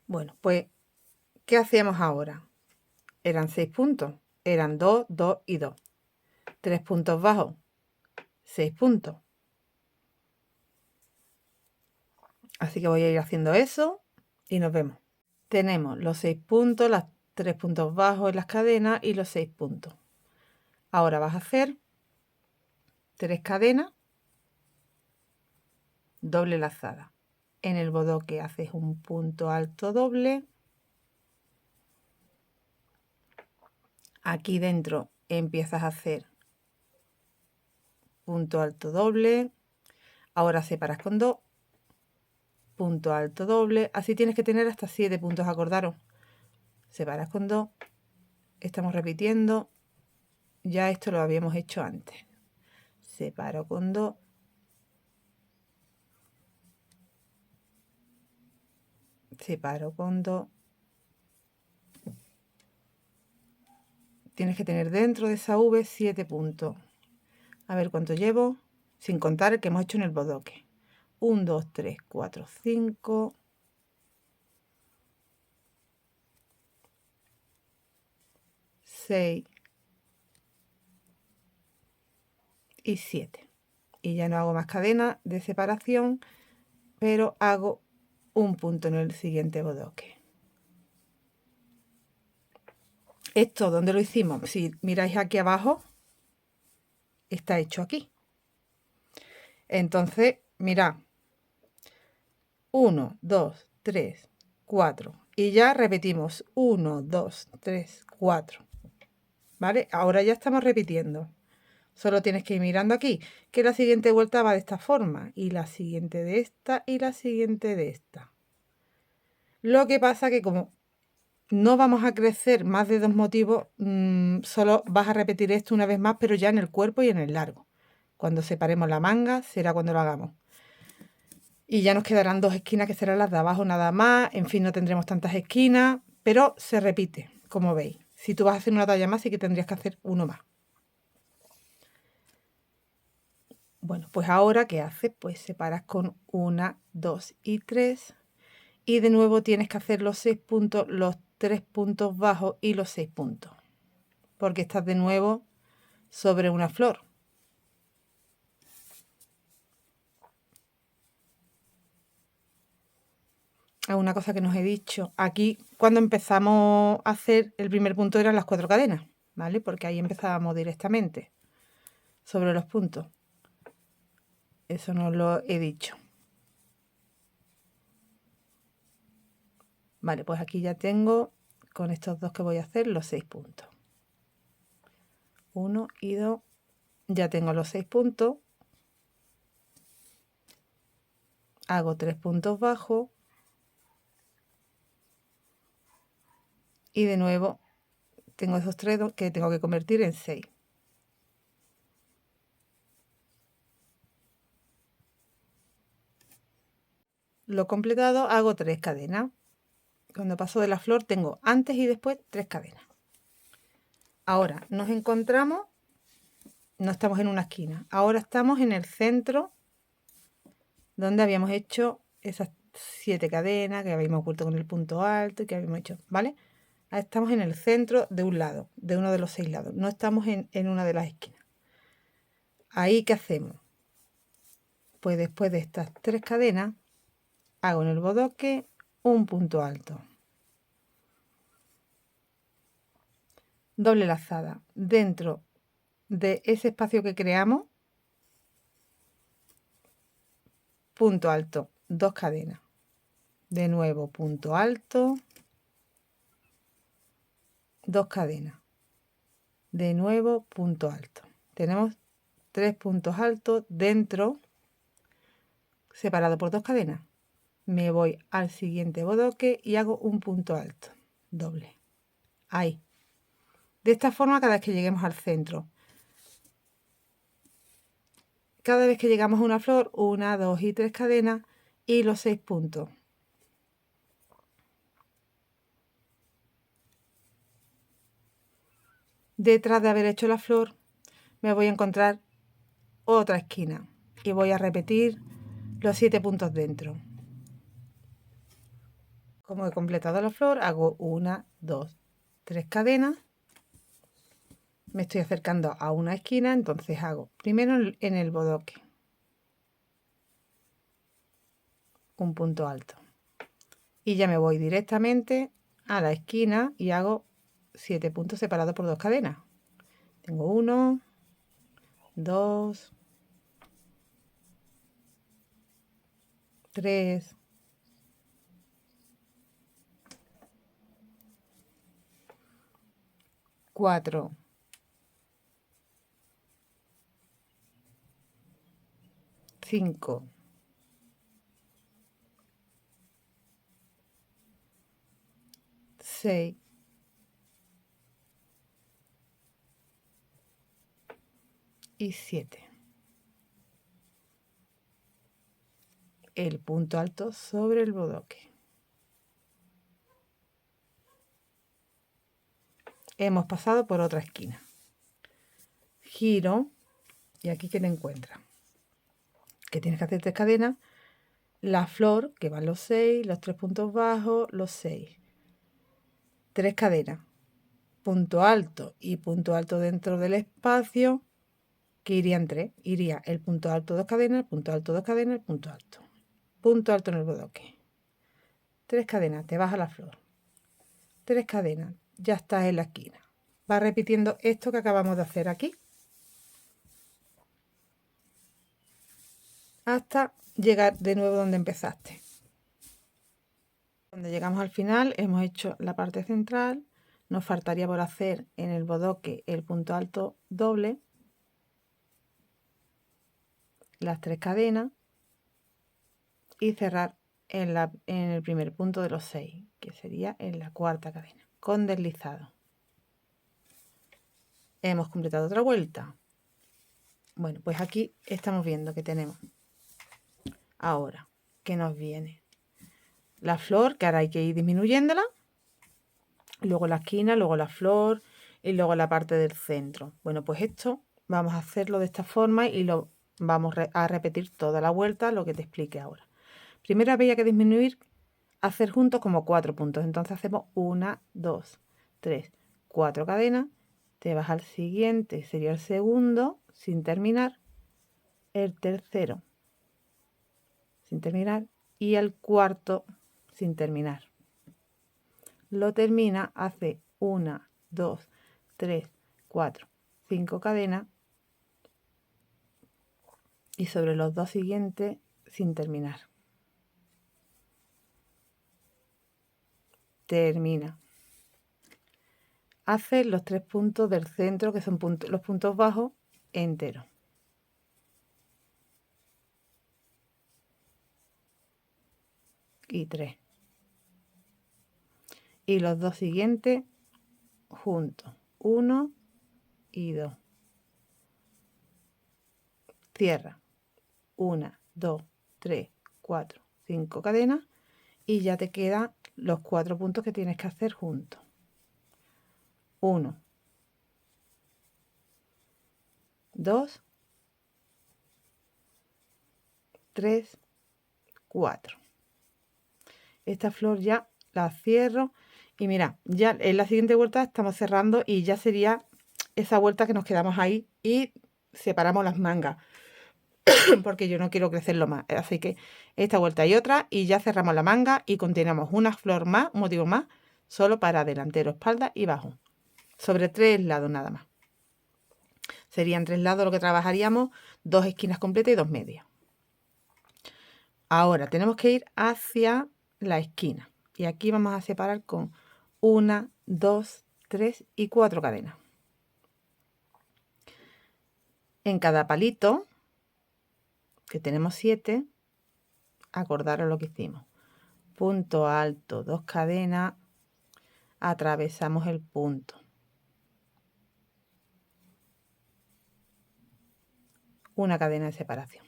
Bueno, pues, ¿qué hacíamos ahora? Eran 6 puntos, eran 2, 2 y 2. 3 puntos bajos, 6 puntos. Así que voy a ir haciendo eso y nos vemos. Tenemos los 6 puntos, los 3 puntos bajos en las cadenas y los 6 puntos. Ahora vas a hacer 3 cadenas, doble lazada. En el bodoque haces un punto alto doble. Aquí dentro empiezas a hacer punto alto doble. Ahora separas con 2, punto alto doble. Así tienes que tener hasta 7 puntos, acordaros. Separas con 2. Estamos repitiendo. Ya esto lo habíamos hecho antes. Separo con 2. Separo con 2. Tienes que tener dentro de esa V 7 puntos. A ver cuánto llevo, sin contar el que hemos hecho en el bodoque. 1, 2, 3, 4, 5. 6 y 7. Y ya no hago más cadenas de separación, pero hago un punto en el siguiente bodoque. Esto, ¿dónde lo hicimos? Si miráis aquí abajo, está hecho aquí. Entonces, mirad. 1, 2, 3, 4. Y ya repetimos. 1, 2, 3, 4. ¿Vale? Ahora ya estamos repitiendo. Solo tienes que ir mirando aquí, que la siguiente vuelta va de esta forma. Y la siguiente de esta y la siguiente de esta. Lo que pasa que como no vamos a crecer más de 2 motivos, solo vas a repetir esto una vez más, pero ya en el cuerpo y en el largo. Cuando separemos la manga será cuando lo hagamos. Y ya nos quedarán 2 esquinas que serán las de abajo nada más. En fin, no tendremos tantas esquinas, pero se repite, como veis. Si tú vas a hacer una talla más, sí que tendrías que hacer uno más. Bueno, pues ahora, ¿qué haces? Pues separas con 1, 2 y 3. Y de nuevo tienes que hacer los 6 puntos, los 3 puntos bajos y los 6 puntos. porque estás de nuevo sobre una flor. Una cosa que nos he dicho, aquí cuando empezamos a hacer el primer punto eran las 4 cadenas, ¿vale? Porque ahí empezábamos directamente sobre los puntos. Eso no lo he dicho. Vale, pues aquí ya tengo, con estos dos que voy a hacer, los 6 puntos. 1 y 2. Ya tengo los 6 puntos. Hago 3 puntos bajos. Y de nuevo tengo esos 3 que tengo que convertir en 6. Lo completado, hago 3 cadenas. Cuando paso de la flor tengo antes y después 3 cadenas. Ahora nos encontramos, no estamos en una esquina, ahora estamos en el centro donde habíamos hecho esas 7 cadenas que habíamos vuelto con el punto alto y que habíamos hecho, ¿vale? Ahora estamos en el centro de un lado, de uno de los 6 lados, no estamos en una de las esquinas. Ahí, ¿qué hacemos? Pues después de estas 3 cadenas hago en el bodoque un punto alto, doble lazada dentro de ese espacio que creamos, punto alto, 2 cadenas, de nuevo punto alto, 2 cadenas, de nuevo punto alto. Tenemos 3 puntos altos dentro, separado por 2 cadenas. Me voy al siguiente bodoque y hago un punto alto doble, ahí. De esta forma, cada vez que lleguemos al centro, cada vez que llegamos a una flor, 1, 2 y 3 cadenas y los 6 puntos. Detrás de haber hecho la flor, me voy a encontrar otra esquina y voy a repetir los 7 puntos dentro. Como he completado la flor, hago 1, 2, 3 cadenas. Me estoy acercando a una esquina, entonces hago primero en el bodoque un punto alto y ya me voy directamente a la esquina y hago 7 puntos separados por 2 cadenas. Tengo 1, 2, 3, 4, 5, 6 y 7. El punto alto sobre el bodoque. Hemos pasado por otra esquina. Giro y aquí que te encuentras. Que tienes que hacer 3 cadenas. La flor, que van los 6, los 3 puntos bajos, los 6. 3 cadenas. Punto alto y punto alto dentro del espacio, que irían 3. Iría el punto alto 2 cadenas, el punto alto 2 cadenas, el punto alto. Punto alto en el bodoque. 3 cadenas, te vas a la flor. 3 cadenas, ya estás en la esquina. Vas repitiendo esto que acabamos de hacer aquí, hasta llegar de nuevo donde empezaste. Cuando llegamos al final hemos hecho la parte central, nos faltaría por hacer en el bodoque el punto alto doble, las 3 cadenas y cerrar en el primer punto de los 6, que sería en la cuarta cadena, con deslizado. Hemos completado otra vuelta. Bueno, pues aquí estamos viendo que tenemos ahora que nos viene la flor, que ahora hay que ir disminuyéndola, luego la esquina, luego la flor y luego la parte del centro. Bueno, pues esto vamos a hacerlo de esta forma y lo vamos a repetir toda la vuelta, lo que te explique ahora. Primero había que disminuir, hacer juntos como 4 puntos. Entonces hacemos 1, 2, 3, 4 cadenas te vas al siguiente, sería el segundo, sin terminar, el tercero, sin terminar, y el cuarto, sin terminar. Lo termina, hace 1, 2, 3, 4, 5 cadenas, y sobre los dos siguientes, sin terminar. Termina. Hace los 3 puntos del centro, que son los puntos bajos, enteros. Y 3. Y los dos siguientes juntos, 1 y 2. Cierra. 1, 2, 3, 4, 5 cadenas y ya te quedan los 4 puntos que tienes que hacer juntos. 1, 2, 3, 4. Esta flor ya la cierro y mira, ya en la siguiente vuelta estamos cerrando y ya sería esa vuelta que nos quedamos ahí y separamos las mangas porque yo no quiero crecerlo más, así que esta vuelta y otra y ya cerramos la manga y continuamos una flor más, un motivo más, solo para delantero, espalda y bajo, sobre 3 lados nada más. Serían 3 lados lo que trabajaríamos, 2 esquinas completas y 2 medias. Ahora tenemos que ir hacia la esquina y aquí vamos a separar con 1, 2, 3 y 4 cadenas. En cada palito, que tenemos 7, acordaros lo que hicimos. Punto alto, 2 cadenas, atravesamos el punto. Una cadena de separación.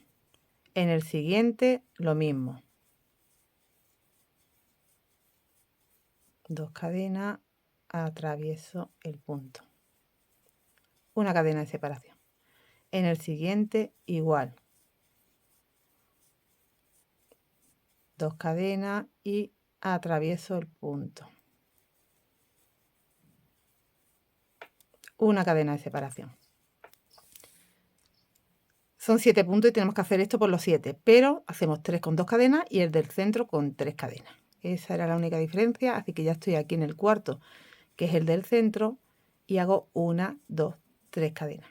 En el siguiente, lo mismo. 2 cadenas, atravieso el punto. Una cadena de separación. En el siguiente, igual. 2 cadenas y atravieso el punto. Una cadena de separación. Son 7 puntos y tenemos que hacer esto por los 7, pero hacemos 3 con 2 cadenas y el del centro con 3 cadenas. Esa era la única diferencia, así que ya estoy aquí en el cuarto, que es el del centro, y hago 1, 2, 3 cadenas.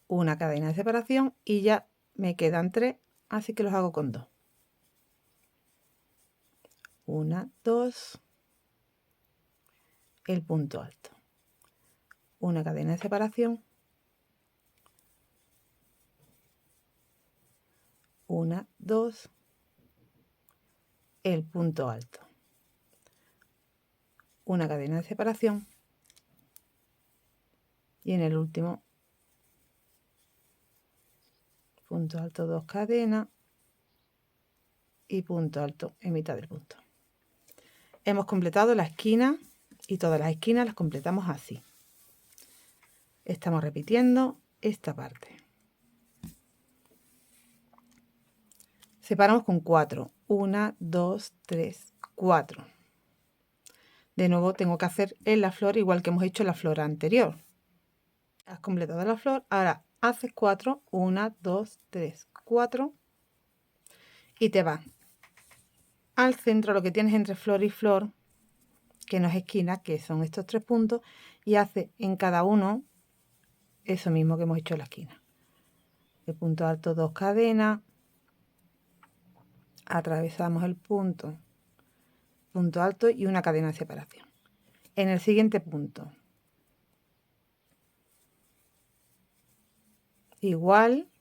Una cadena de separación y ya me quedan 3, así que los hago con 2. 1, 2, el punto alto. Una cadena de separación. 1, 2, el punto alto. Una cadena de separación. Y en el último, punto alto, 2 cadenas y punto alto en mitad del punto. Hemos completado la esquina y todas las esquinas las completamos así. Estamos repitiendo esta parte. Separamos con 4. 1, 2, 3, 4. De nuevo tengo que hacer en la flor igual que hemos hecho en la flor anterior. Has completado la flor, ahora haces 4. 1, 2, 3, 4. Y te vas al centro, lo que tienes entre flor y flor, que no es esquina, que son estos 3 puntos, y hace en cada uno eso mismo que hemos hecho en la esquina. El punto alto, 2 cadenas, atravesamos el punto, punto alto y una cadena de separación. En el siguiente punto, igual,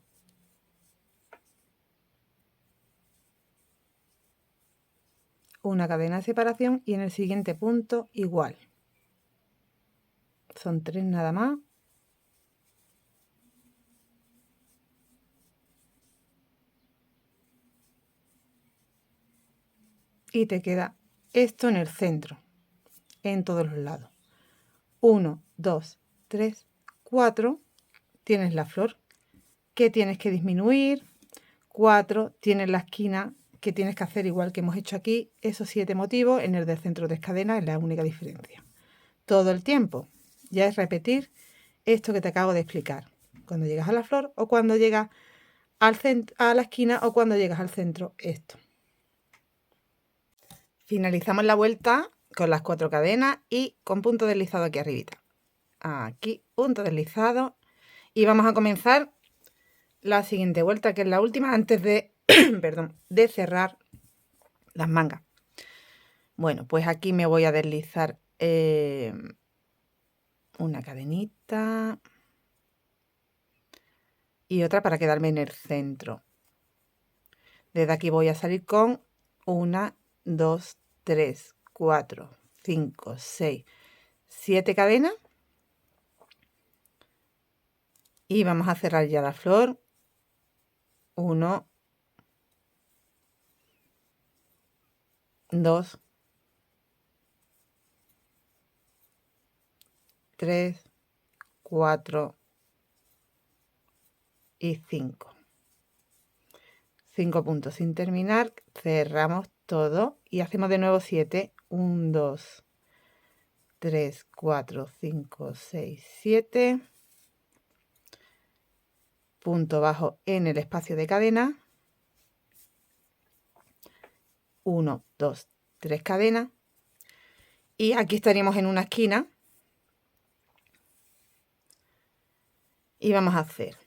una cadena de separación y en el siguiente punto igual. Son 3 nada más. Y te queda esto en el centro, en todos los lados. 1, 2, 3, 4, tienes la flor que tienes que disminuir. 4, tienes la esquina que tienes que hacer igual que hemos hecho aquí, esos 7 motivos en el del centro 3 cadenas, es la única diferencia. Todo el tiempo ya es repetir esto que te acabo de explicar. Cuando llegas a la flor o cuando llegas a la esquina o cuando llegas al centro, esto. Finalizamos la vuelta con las 4 cadenas y con punto deslizado aquí arribita. Aquí, punto deslizado. Y vamos a comenzar la siguiente vuelta, que es la última, antes de, perdón, de cerrar las mangas. Bueno, pues aquí me voy a deslizar una cadenita y otra para quedarme en el centro. Desde aquí voy a salir con 1, 2, 3, 4, 5, 6, 7 cadenas. Y vamos a cerrar ya la flor. 1, 2, 3, 4 y 5. 5 puntos sin terminar, cerramos todo y hacemos de nuevo 7. 1, 2, 3, 4, 5, 6, 7. Punto bajo en el espacio de cadena. 1, 2, 3 cadenas. Y aquí estaríamos en una esquina. Y vamos a hacer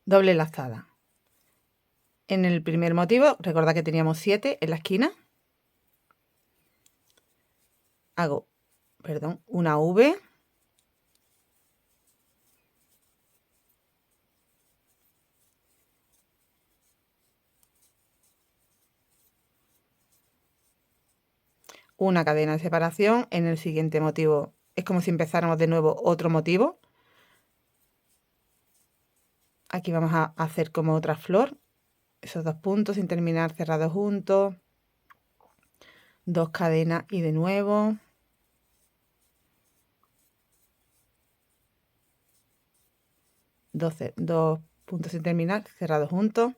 doble lazada. En el primer motivo, recordad que teníamos 7 en la esquina. Hago, perdón, una V. Una cadena de separación. En el siguiente motivo es como si empezáramos de nuevo otro motivo. Aquí vamos a hacer como otra flor. Esos 2 puntos sin terminar cerrados juntos. 2 cadenas y de nuevo. 2 puntos sin terminar cerrados juntos.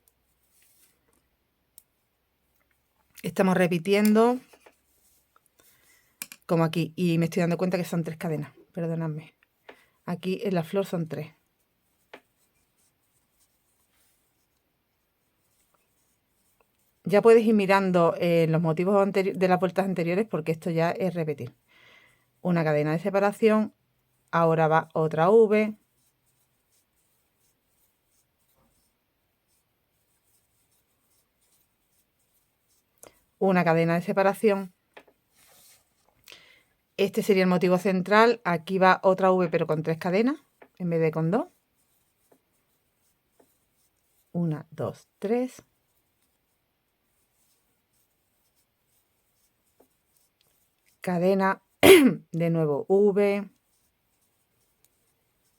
Estamos repitiendo como aquí y me estoy dando cuenta que son 3 cadenas, perdonadme. Aquí en la flor son 3. Ya puedes ir mirando los motivos de las vueltas anteriores porque esto ya es repetir. Una cadena de separación, ahora va otra V. Una cadena de separación. Este sería el motivo central. Aquí va otra V pero con 3 cadenas en vez de con 2. 1, 2, 3. Cadena de nuevo V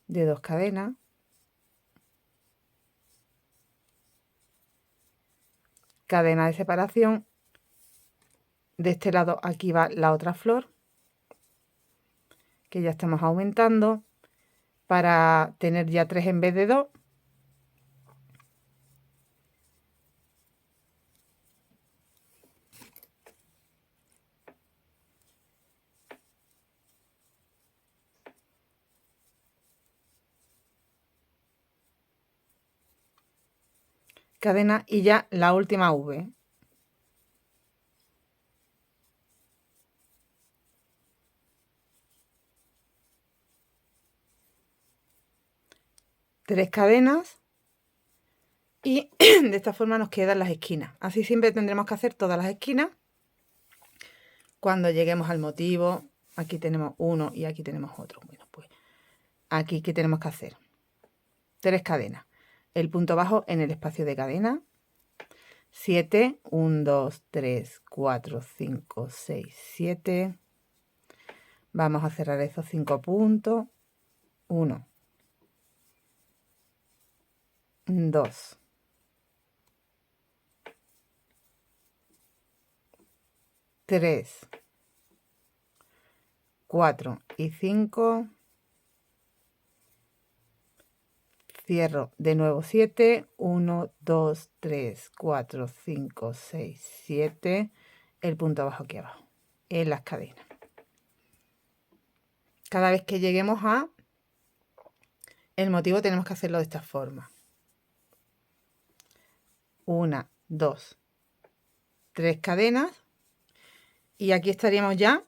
de 2 cadenas. Cadena de separación. De este lado aquí va la otra flor, que ya estamos aumentando para tener ya 3 en vez de 2. Cadena y ya la última V. Tres cadenas y de esta forma nos quedan las esquinas. Así siempre tendremos que hacer todas las esquinas. Cuando lleguemos al motivo, aquí tenemos uno y aquí tenemos otro. Bueno, pues aquí, ¿qué tenemos que hacer? 3 cadenas. El punto bajo en el espacio de cadena. 7, 1, 2, 3, 4, 5, 6, 7. Vamos a cerrar esos 5 puntos. 1, 2, 3, 4 y 5. cierro de nuevo 7, 1, 2, 3, 4, 5, 6, 7, el punto abajo aquí abajo, en las cadenas. Cada vez que lleguemos a el motivo tenemos que hacerlo de esta forma. 1, 2, 3 cadenas y aquí estaríamos ya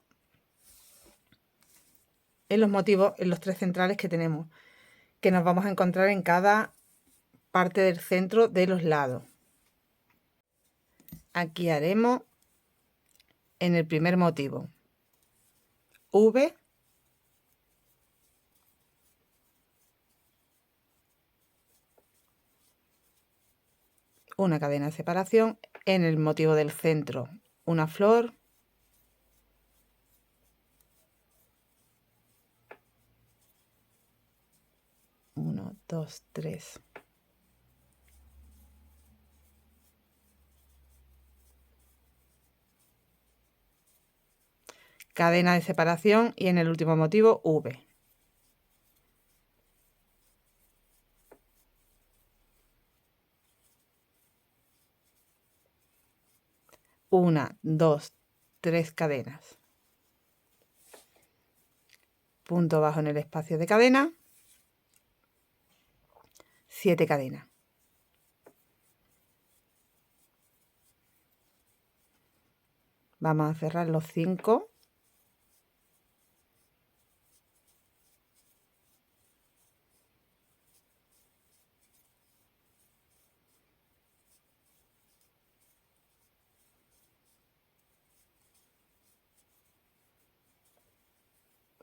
en los motivos, en los 3 centrales que tenemos, que nos vamos a encontrar en cada parte del centro de los lados. Aquí haremos en el primer motivo V, una cadena de separación, en el motivo del centro una flor, uno, dos, tres. Cadena de separación y en el último motivo V. Una, dos, tres cadenas. Punto bajo en el espacio de cadena. 7 cadenas. Vamos a cerrar los 5.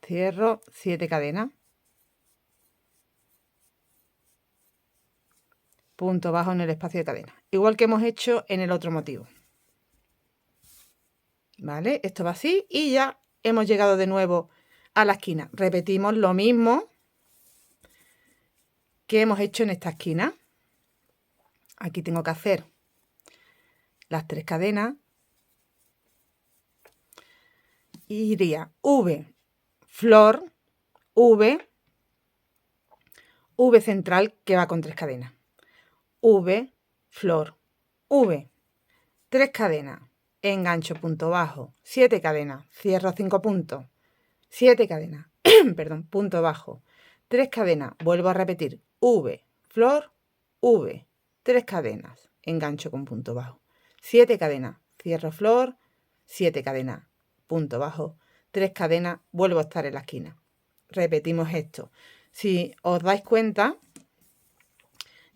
Cierro 7 cadenas. Punto bajo en el espacio de cadena. Igual que hemos hecho en el otro motivo. ¿Vale? Esto va así y ya hemos llegado de nuevo a la esquina. Repetimos lo mismo que hemos hecho en esta esquina. Aquí tengo que hacer las 3 cadenas. Y iría V, flor, V, V central que va con 3 cadenas. V, flor, V, 3 cadenas, engancho, punto bajo, 7 cadenas, cierro 5 puntos, 7 cadenas, perdón, punto bajo, 3 cadenas, vuelvo a repetir, V, flor, V, 3 cadenas, engancho con punto bajo, 7 cadenas, cierro flor, 7 cadenas, punto bajo, 3 cadenas, vuelvo a estar en la esquina. Repetimos esto. Si os dais cuenta,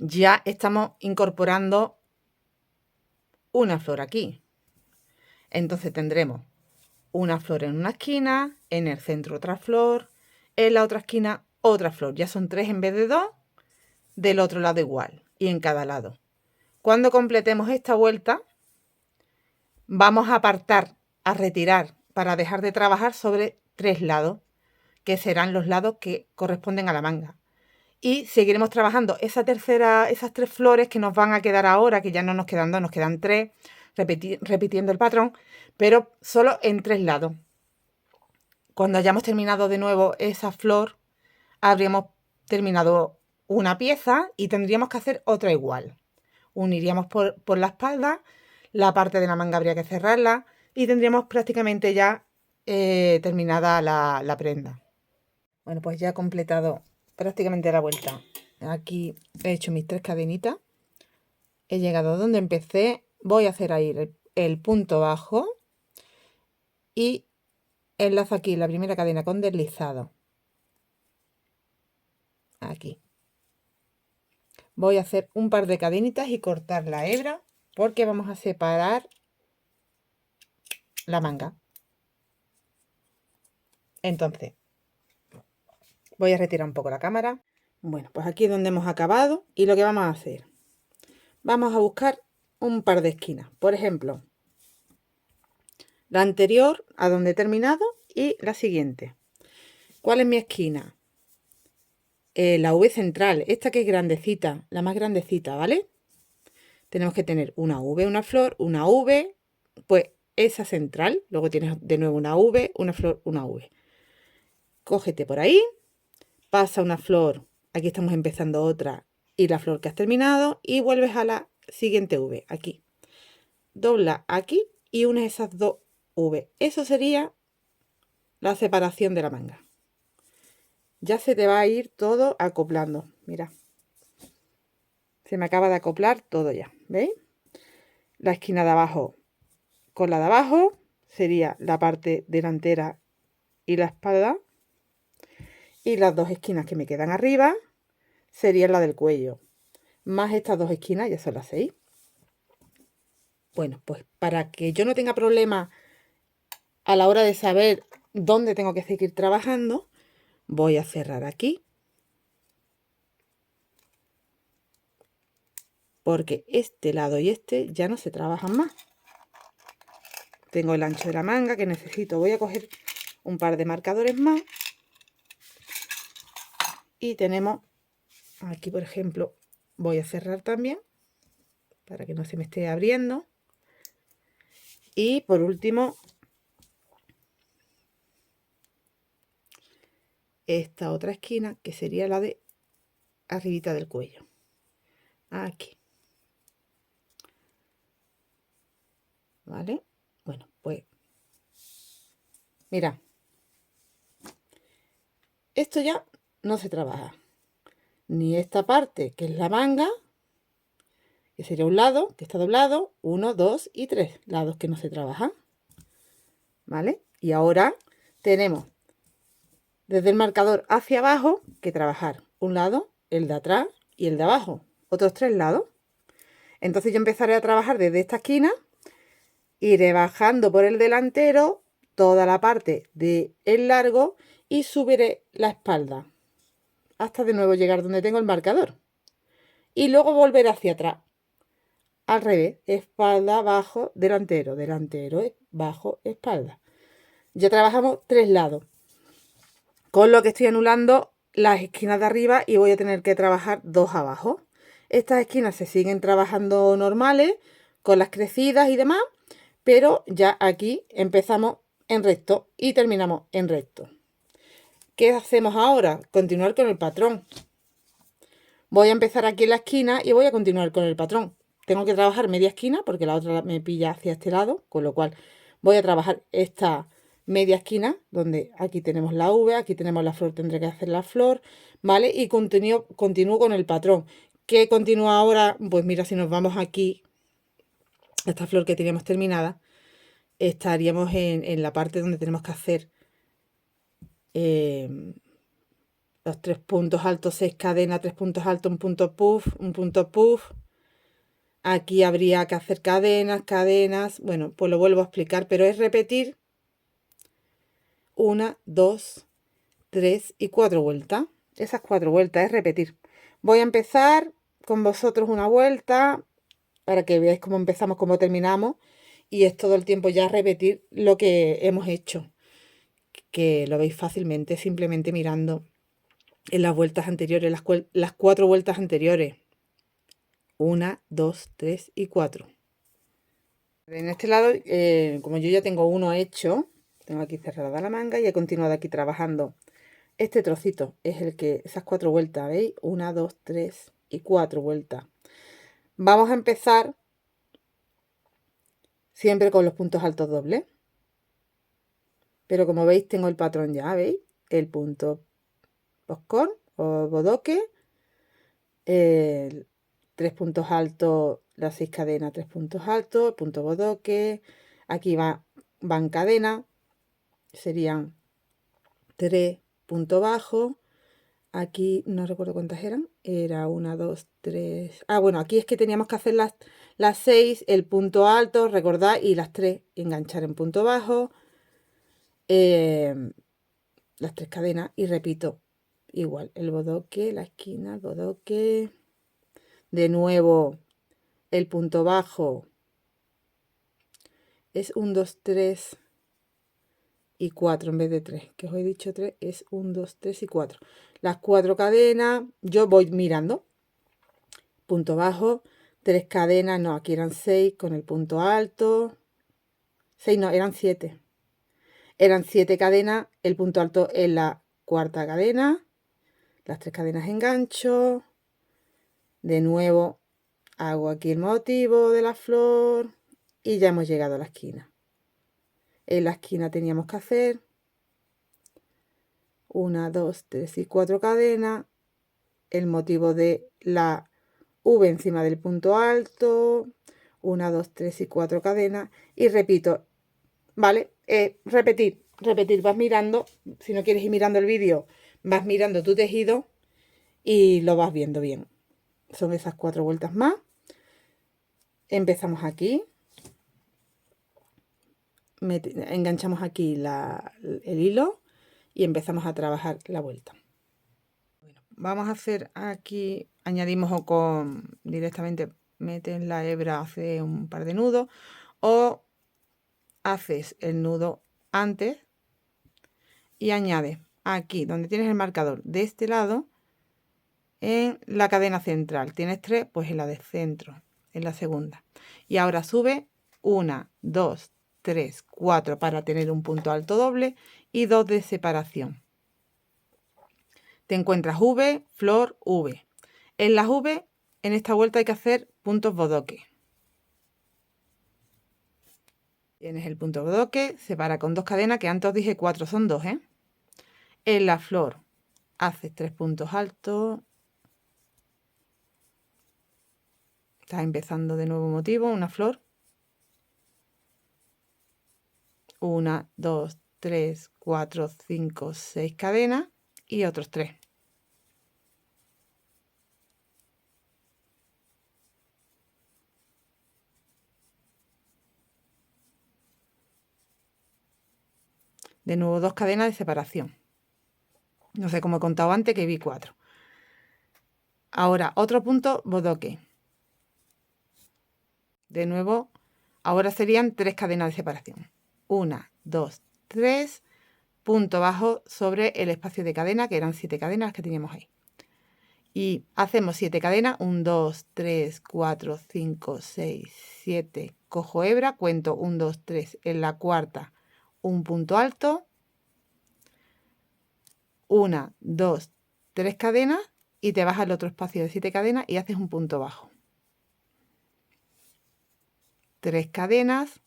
ya estamos incorporando una flor aquí. Entonces tendremos una flor en una esquina, en el centro otra flor, en la otra esquina otra flor. Ya son 3 en vez de 2, del otro lado igual y en cada lado. Cuando completemos esta vuelta, vamos a apartar, a retirar para dejar de trabajar sobre 3 lados, que serán los lados que corresponden a la manga. Y seguiremos trabajando esas 3 flores que nos van a quedar ahora, que ya no nos quedan 2, nos quedan 3, repitiendo el patrón, pero solo en 3 lados. Cuando hayamos terminado de nuevo esa flor, habríamos terminado una pieza y tendríamos que hacer otra igual. Uniríamos por la espalda, la parte de la manga habría que cerrarla y tendríamos prácticamente ya terminada la prenda. Bueno, pues ya he completado prácticamente la vuelta. Aquí he hecho mis 3 cadenitas. He llegado donde empecé. Voy a hacer ahí el punto bajo. Y enlazo aquí la primera cadena con deslizado. Aquí. Voy a hacer un par de cadenitas y cortar la hebra porque vamos a separar la manga. Entonces, voy a retirar un poco la cámara. Bueno, pues aquí es donde hemos acabado y lo que vamos a hacer. Vamos a buscar un par de esquinas. Por ejemplo, la anterior a donde he terminado y la siguiente. ¿Cuál es mi esquina? La V central, esta que es grandecita, la más grandecita, ¿vale? Tenemos que tener una V, una flor, una V, pues esa central. Luego tienes de nuevo una V, una flor, una V. Cógete por ahí, pasa una flor, aquí estamos empezando otra, y la flor que has terminado y vuelves a la siguiente V, aquí. Dobla aquí y unes esas dos V. Eso sería la separación de la manga. Ya se te va a ir todo acoplando. Mira. Se me acaba de acoplar todo ya. ¿Veis? La esquina de abajo con la de abajo sería la parte delantera y la espalda. Y las dos esquinas que me quedan arriba serían la del cuello. Más estas dos esquinas, ya son las 6. Bueno, pues para que yo no tenga problema a la hora de saber dónde tengo que seguir trabajando, voy a cerrar aquí. Porque este lado y este ya no se trabajan más. Tengo el ancho de la manga que necesito. Voy a coger un par de marcadores más. Y tenemos aquí, por ejemplo, voy a cerrar también para que no se me esté abriendo. Y por último, esta otra esquina que sería la de arribita del cuello. Aquí. ¿Vale? Bueno, pues mira, esto ya no se trabaja. Ni esta parte, que es la manga, que sería un lado, que está doblado, 1, 2 y 3 lados que no se trabajan. ¿Vale? Y ahora tenemos desde el marcador hacia abajo que trabajar un lado, el de atrás y el de abajo, otros 3 lados. Entonces yo empezaré a trabajar desde esta esquina, iré bajando por el delantero toda la parte del largo y subiré la espalda hasta de nuevo llegar donde tengo el marcador. Y luego volver hacia atrás. Al revés, espalda, abajo, delantero, delantero, bajo, espalda. Ya trabajamos 3 lados. Con lo que estoy anulando las esquinas de arriba y voy a tener que trabajar 2 abajo. Estas esquinas se siguen trabajando normales, con las crecidas y demás, pero ya aquí empezamos en recto y terminamos en recto. ¿Qué hacemos ahora? Continuar con el patrón. Voy a empezar aquí en la esquina y voy a continuar con el patrón. Tengo que trabajar media esquina porque la otra me pilla hacia este lado, con lo cual voy a trabajar esta media esquina, donde aquí tenemos la V, aquí tenemos la flor, tendré que hacer la flor, ¿vale? Y continúo con el patrón. ¿Qué continúa ahora? Pues mira, si nos vamos aquí, esta flor que teníamos terminada, estaríamos en la parte donde tenemos que hacer los 3 puntos altos, 6 cadenas, 3 puntos altos, un punto puff, un punto puff. Aquí habría que hacer cadenas, cadenas. Bueno, pues lo vuelvo a explicar, pero es repetir 1, 2, 3 y 4 vueltas. Esas 4 vueltas es repetir. Voy a empezar con vosotros una vuelta para que veáis cómo empezamos, cómo terminamos. Y es todo el tiempo ya repetir lo que hemos hecho, que lo veis fácilmente simplemente mirando en las vueltas anteriores, las 4 vueltas anteriores. 1, 2, 3 y 4. En este lado, como yo ya tengo uno hecho, tengo aquí cerrada la manga y he continuado aquí trabajando. Este trocito es el que, esas 4 vueltas, ¿veis? 1, 2, 3 y 4 vueltas. Vamos a empezar siempre con los puntos altos dobles. Pero como veis, tengo el patrón ya, ¿veis? El punto poscon o bodoque, 3 puntos altos, las 6 cadenas, 3 puntos altos, punto bodoque. Aquí van cadenas, serían 3 puntos bajos. Aquí no recuerdo cuántas eran, era 1, 2, 3. Ah, bueno, aquí es que teníamos que hacer las 6, el punto alto, recordad, y las 3 enganchar en punto bajo, las 3 cadenas, y repito, igual, el bodoque, la esquina, el bodoque, de nuevo el punto bajo, es 1, 2, 3 y 4 en vez de 3, que os he dicho 3, es 1, 2, 3 y 4. Las 4 cadenas, yo voy mirando, punto bajo, 3 cadenas, no, aquí eran 6 con el punto alto, 6 no, eran 7. Eran 7 cadenas, el punto alto en la cuarta cadena, las 3 cadenas engancho, De nuevo hago aquí el motivo de la flor y ya hemos llegado a la esquina. En la esquina teníamos que hacer 1, 2, 3 y 4 cadenas, el motivo de la V encima del punto alto, 1, 2, 3 y 4 cadenas y repito, ¿vale? Repetir, vas mirando, si no quieres ir mirando el vídeo, vas mirando tu tejido y lo vas viendo bien. Son esas 4 vueltas más. Empezamos aquí, enganchamos aquí el hilo y empezamos a trabajar la vuelta. Bueno, vamos a hacer aquí, añadimos o con directamente metes la hebra, hace un par de nudos o haces el nudo antes y añades aquí donde tienes el marcador de este lado en la cadena central. Tienes 3, pues en la de centro, en la segunda. Y ahora sube 1, 2, 3, 4 para tener un punto alto doble y 2 de separación. Te encuentras V, flor, V. En las V, en esta vuelta hay que hacer puntos bodoque. Tienes el punto bodoque, separa con 2 cadenas, que antes os dije 4, son 2, ¿eh? En la flor haces 3 puntos altos. Estás empezando de nuevo motivo, una flor. 1, 2, 3, 4, 5, 6 cadenas y otros 3. De nuevo 2 cadenas de separación. No sé cómo he contado antes, que vi 4. Ahora otro punto bodoque. De nuevo, ahora serían 3 cadenas de separación. 1, 2, 3, punto bajo sobre el espacio de cadena, que eran 7 cadenas que teníamos ahí. Y hacemos 7 cadenas, 1, 2, 3, 4, 5, 6, 7, cojo hebra, cuento 1, 2, 3, en la cuarta un punto alto, 1, 2, 3 cadenas y te vas al otro espacio de 7 cadenas y haces un punto bajo. 3 cadenas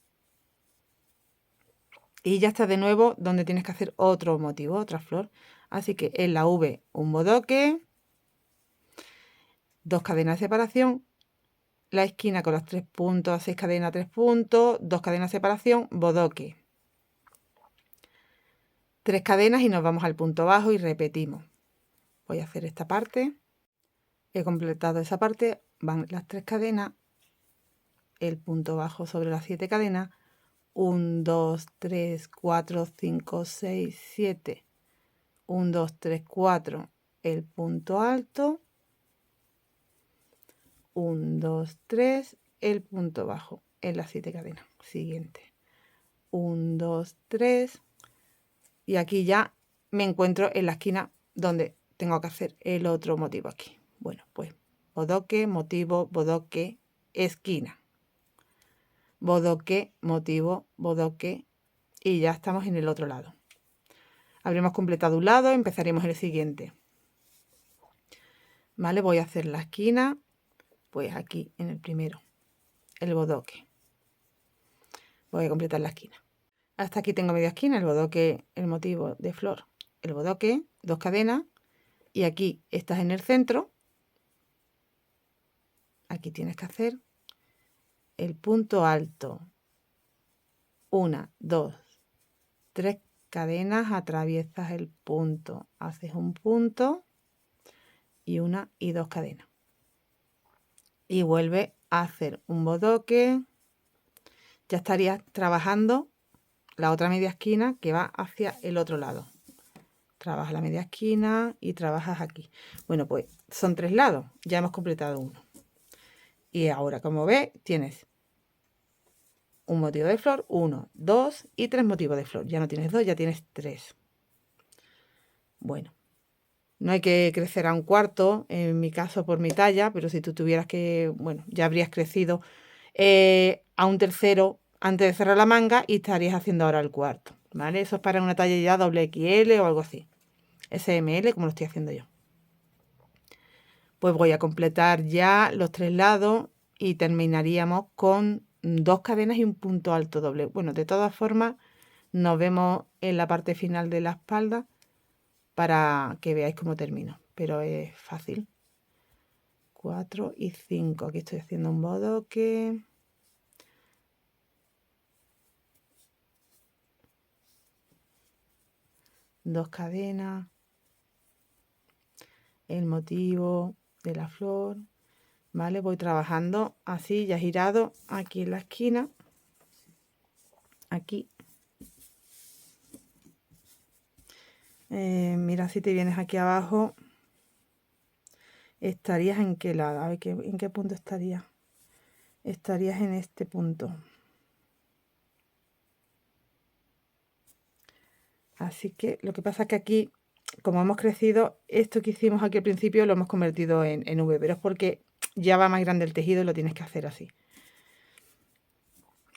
y ya estás de nuevo donde tienes que hacer otro motivo, otra flor. Así que en la V un bodoque, 2 cadenas de separación, la esquina con los 3 puntos, 6 cadenas, 3 puntos, 2 cadenas de separación, bodoque. 3 cadenas y nos vamos al punto bajo y repetimos. Voy a hacer esta parte. He completado esa parte, van las 3 cadenas, el punto bajo sobre las 7 cadenas, 1, 2, 3, 4, 5, 6, 7, 1, 2, 3, 4, el punto alto, 1, 2, 3, el punto bajo en las 7 cadenas. Siguiente. 1, 2, 3. Y aquí ya me encuentro en la esquina donde tengo que hacer el otro motivo aquí. Bueno, pues bodoque, motivo, bodoque, esquina. Bodoque, motivo, bodoque y ya estamos en el otro lado. Habremos completado un lado, empezaremos el siguiente. Vale, voy a hacer la esquina, pues aquí en el primero, el bodoque. Voy a completar la esquina. Hasta aquí tengo media esquina, el bodoque, el motivo de flor, el bodoque, 2 cadenas y aquí estás en el centro. Aquí tienes que hacer el punto alto. 1, 2, 3 cadenas, atraviesas el punto, haces un punto y 1 y 2 cadenas. Y vuelve a hacer un bodoque. Ya estarías trabajando la otra media esquina que va hacia el otro lado. Trabajas la media esquina y trabajas aquí. Bueno, pues son 3 lados. Ya hemos completado uno. Y ahora, como ves, tienes un motivo de flor, 1, 2 y 3 motivos de flor. Ya no tienes 2, ya tienes 3. Bueno, no hay que crecer a un cuarto, en mi caso por mi talla, pero si tú tuvieras que, bueno, ya habrías crecido a un tercero antes de cerrar la manga y estarías haciendo ahora el cuarto, ¿vale? Eso es para una talla ya doble XL o algo así. SML, como lo estoy haciendo yo. Pues voy a completar ya los 3 lados y terminaríamos con 2 cadenas y un punto alto doble. Bueno, de todas formas, nos vemos en la parte final de la espalda para que veáis cómo termino, pero es fácil. 4 y 5, aquí estoy haciendo un bodoque. Dos cadenas, el motivo de la flor, ¿vale? Voy trabajando así, ya girado aquí en la esquina, aquí. Mira, si te vienes aquí abajo, estarías en qué lado, a ver, ¿en qué punto estarías? Estarías en este punto. Así que lo que pasa es que aquí, como hemos crecido, esto que hicimos aquí al principio lo hemos convertido en V, pero es porque ya va más grande el tejido y lo tienes que hacer así,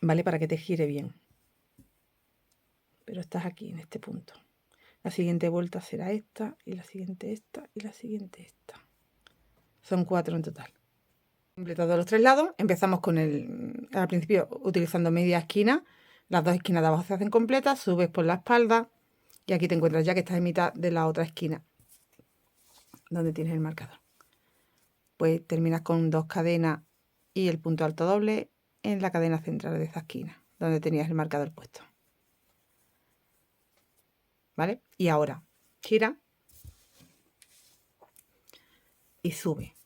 ¿vale? Para que te gire bien. Pero estás aquí, en este punto. La siguiente vuelta será esta, y la siguiente esta, y la siguiente esta. Son 4 en total. Completado los 3 lados, empezamos con al principio utilizando media esquina. Las 2 esquinas de abajo se hacen completas, subes por la espalda y aquí te encuentras ya que estás en mitad de la otra esquina donde tienes el marcador. Pues terminas con 2 cadenas y el punto alto doble en la cadena central de esa esquina donde tenías el marcador puesto, ¿vale? Y ahora gira y sube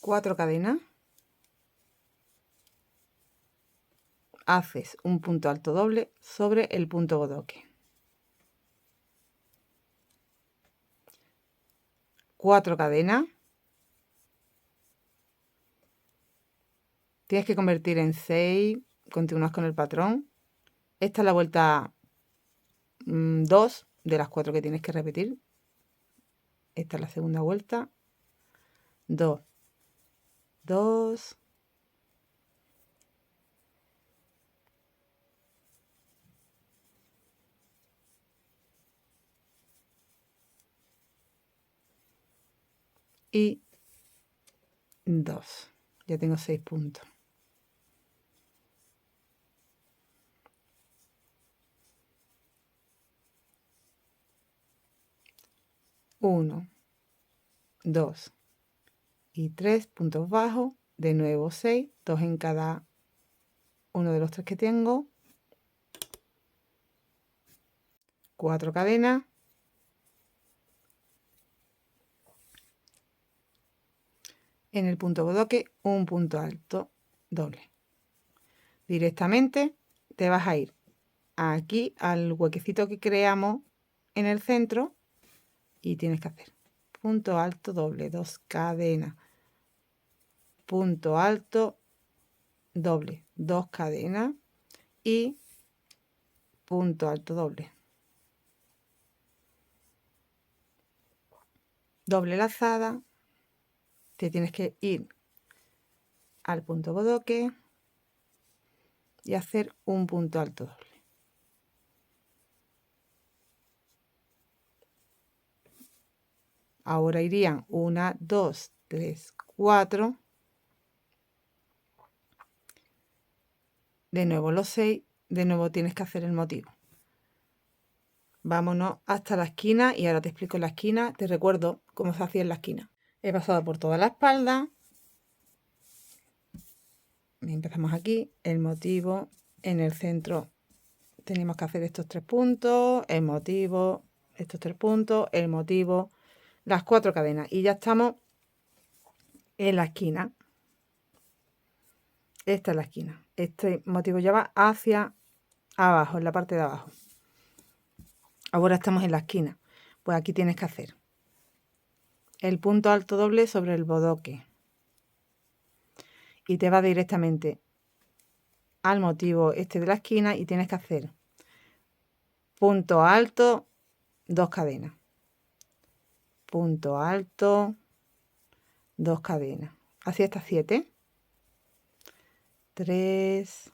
4 cadenas, haces un punto alto doble sobre el punto bodoque, 4 cadenas, tienes que convertir en 6, continúas con el patrón. Esta es la vuelta 2 de las 4 que tienes que repetir. Esta es la segunda vuelta. 2, 2, y 2. Ya tengo 6 puntos. Uno, 2 y 3 puntos bajos. De nuevo 6, 2 en cada uno de los 3 que tengo. 4 cadenas. En el punto bodoque, un punto alto doble. Directamente te vas a ir aquí al huequecito que creamos en el centro y tienes que hacer punto alto doble, 2 cadenas, punto alto doble, 2 cadenas y punto alto doble, doble lazada. Te tienes que ir al punto bodoque y hacer un punto alto doble. Ahora irían 1, 2, 3, 4. De nuevo los 6, de nuevo tienes que hacer el motivo. Vámonos hasta la esquina y ahora te explico la esquina. Te recuerdo cómo se hacía en la esquina. He pasado por toda la espalda. Empezamos aquí, el motivo en el centro. Tenemos que hacer estos 3 puntos, el motivo, estos 3 puntos, el motivo, las 4 cadenas y ya estamos en la esquina. Esta es la esquina. Este motivo ya va hacia abajo, en la parte de abajo. Ahora estamos en la esquina. Pues aquí tienes que hacer el punto alto doble sobre el bodoque y te va directamente al motivo este de la esquina y tienes que hacer punto alto, 2 cadenas, punto alto, 2 cadenas, así hasta 7, 3,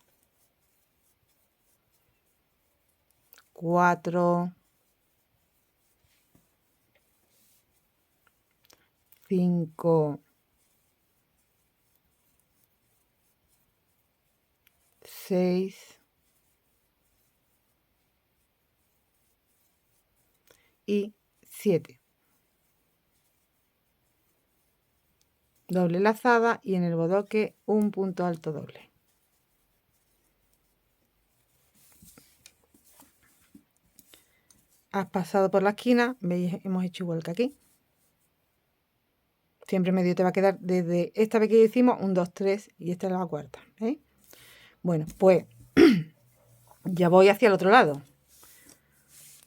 4, 5, 6 y 7. Doble lazada y en el bodoque un punto alto doble. Has pasado por la esquina, veis, hemos hecho igual que aquí. Siempre medio te va a quedar desde esta vez que hicimos un 2, 3 y esta es la cuarta. ¿Veis? Bueno, pues ya voy hacia el otro lado,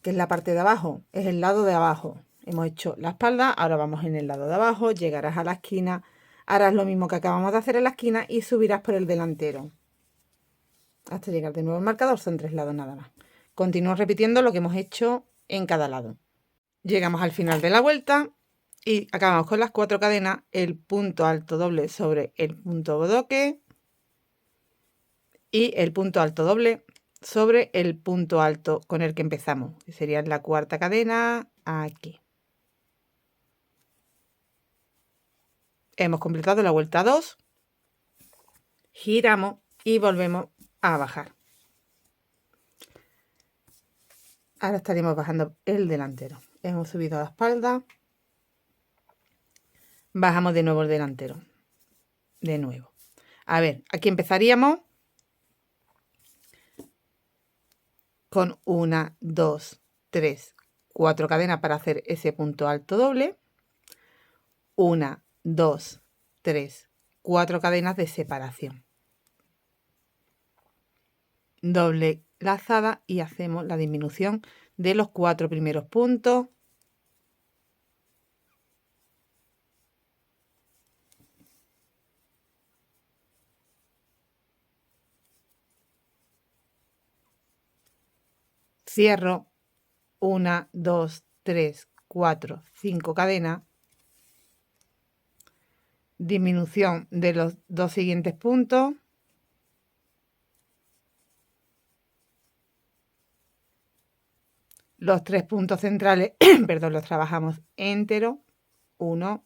que es la parte de abajo, es el lado de abajo. Hemos hecho la espalda, ahora vamos en el lado de abajo, llegarás a la esquina, harás lo mismo que acabamos de hacer en la esquina y subirás por el delantero. Hasta llegar de nuevo al marcador, son 3 lados nada más. Continúo repitiendo lo que hemos hecho en cada lado. Llegamos al final de la vuelta y acabamos con las 4 cadenas, el punto alto doble sobre el punto bodoque y el punto alto doble sobre el punto alto con el que empezamos, que sería la cuarta cadena aquí. Hemos completado la vuelta 2, giramos y volvemos a bajar. Ahora estaríamos bajando el delantero. Hemos subido la espalda, bajamos de nuevo el delantero. De nuevo. A ver, aquí empezaríamos con 1, 2, 3, 4 cadenas para hacer ese punto alto doble. 1, 2, 3, 4 cadenas de separación. Doble lazada y hacemos la disminución de los 4 primeros puntos. Cierro 1, 2, 3, 4, 5 cadenas. Disminución de los 2 siguientes puntos. Los 3 puntos centrales, perdón, los trabajamos entero. 1,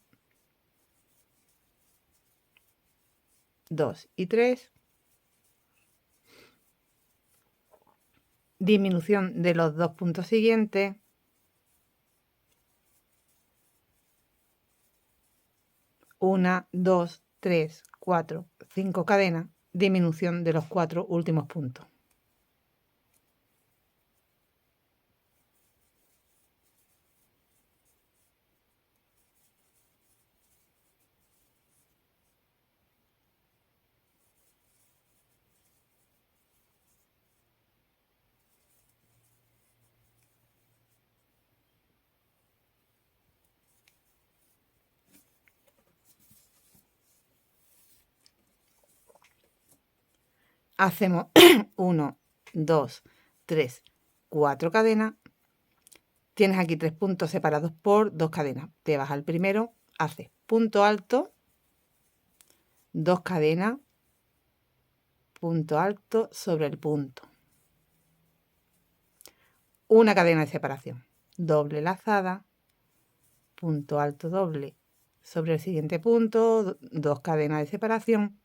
2 y 3. Disminución de los 2 puntos siguientes. 1, 2, 3, 4, 5 cadenas. Disminución de los 4 últimos puntos. Hacemos 1, 2, 3, 4 cadenas. Tienes aquí 3 puntos separados por 2 cadenas. Te vas al primero, haces punto alto, 2 cadenas, punto alto sobre el punto. Una cadena de separación. Doble lazada, punto alto doble sobre el siguiente punto, 2 cadenas de separación.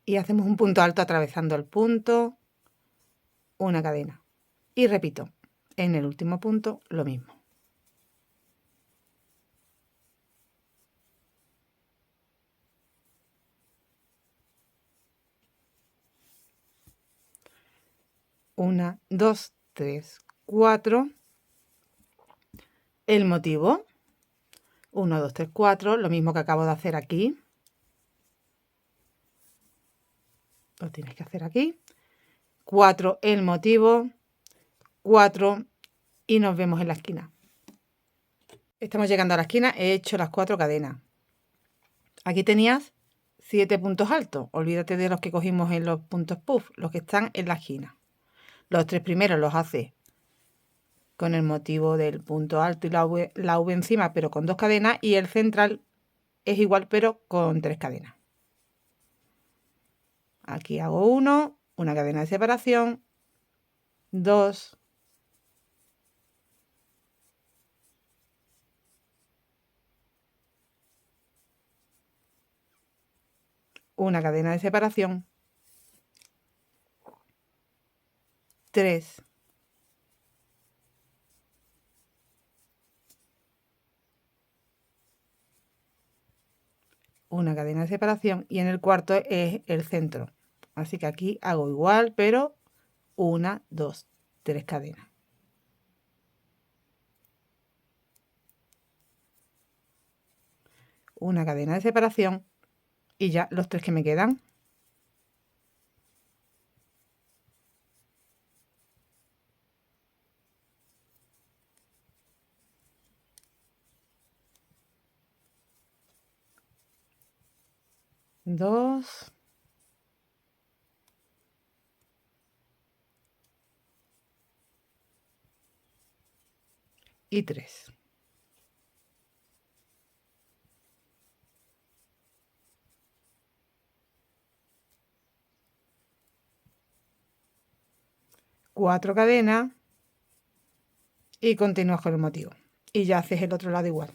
Y hacemos un punto alto atravesando el punto, una cadena. Y repito, en el último punto lo mismo. Una, 2, 3, 4. El motivo. 1, 2, 3, 4. Lo mismo que acabo de hacer aquí. Lo tienes que hacer aquí. 4 el motivo. 4 y nos vemos en la esquina. Estamos llegando a la esquina. He hecho las 4 cadenas. Aquí tenías 7 puntos altos. Olvídate de los que cogimos en los puntos puff, los que están en la esquina. Los 3 primeros los haces con el motivo del punto alto y la V encima, pero con 2 cadenas, y el central es igual, pero con 3 cadenas. Aquí hago 1, una cadena de separación, 2, una cadena de separación, 3, una cadena de separación y en el cuarto es el centro. Así que aquí hago igual, pero 1, 2, 3 cadenas. Una cadena de separación y ya los 3 que me quedan. Dos. Y 3. Cuatro cadenas y continúas con el motivo. Y ya haces el otro lado igual.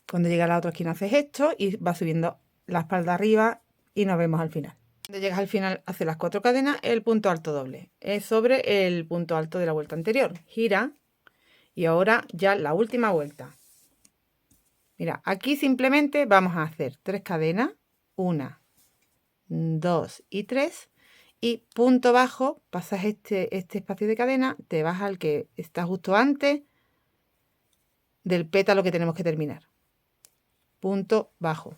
Cuando llega a la otra esquina haces esto y vas subiendo la espalda arriba y nos vemos al final. Cuando llegas al final haces las 4 cadenas, el punto alto doble. Es sobre el punto alto de la vuelta anterior. Gira y ahora ya la última vuelta. Mira, aquí simplemente vamos a hacer 3 cadenas. 1, 2 y 3. Y punto bajo, pasas este espacio de cadena, te vas al que está justo antes del pétalo que tenemos que terminar. Punto bajo.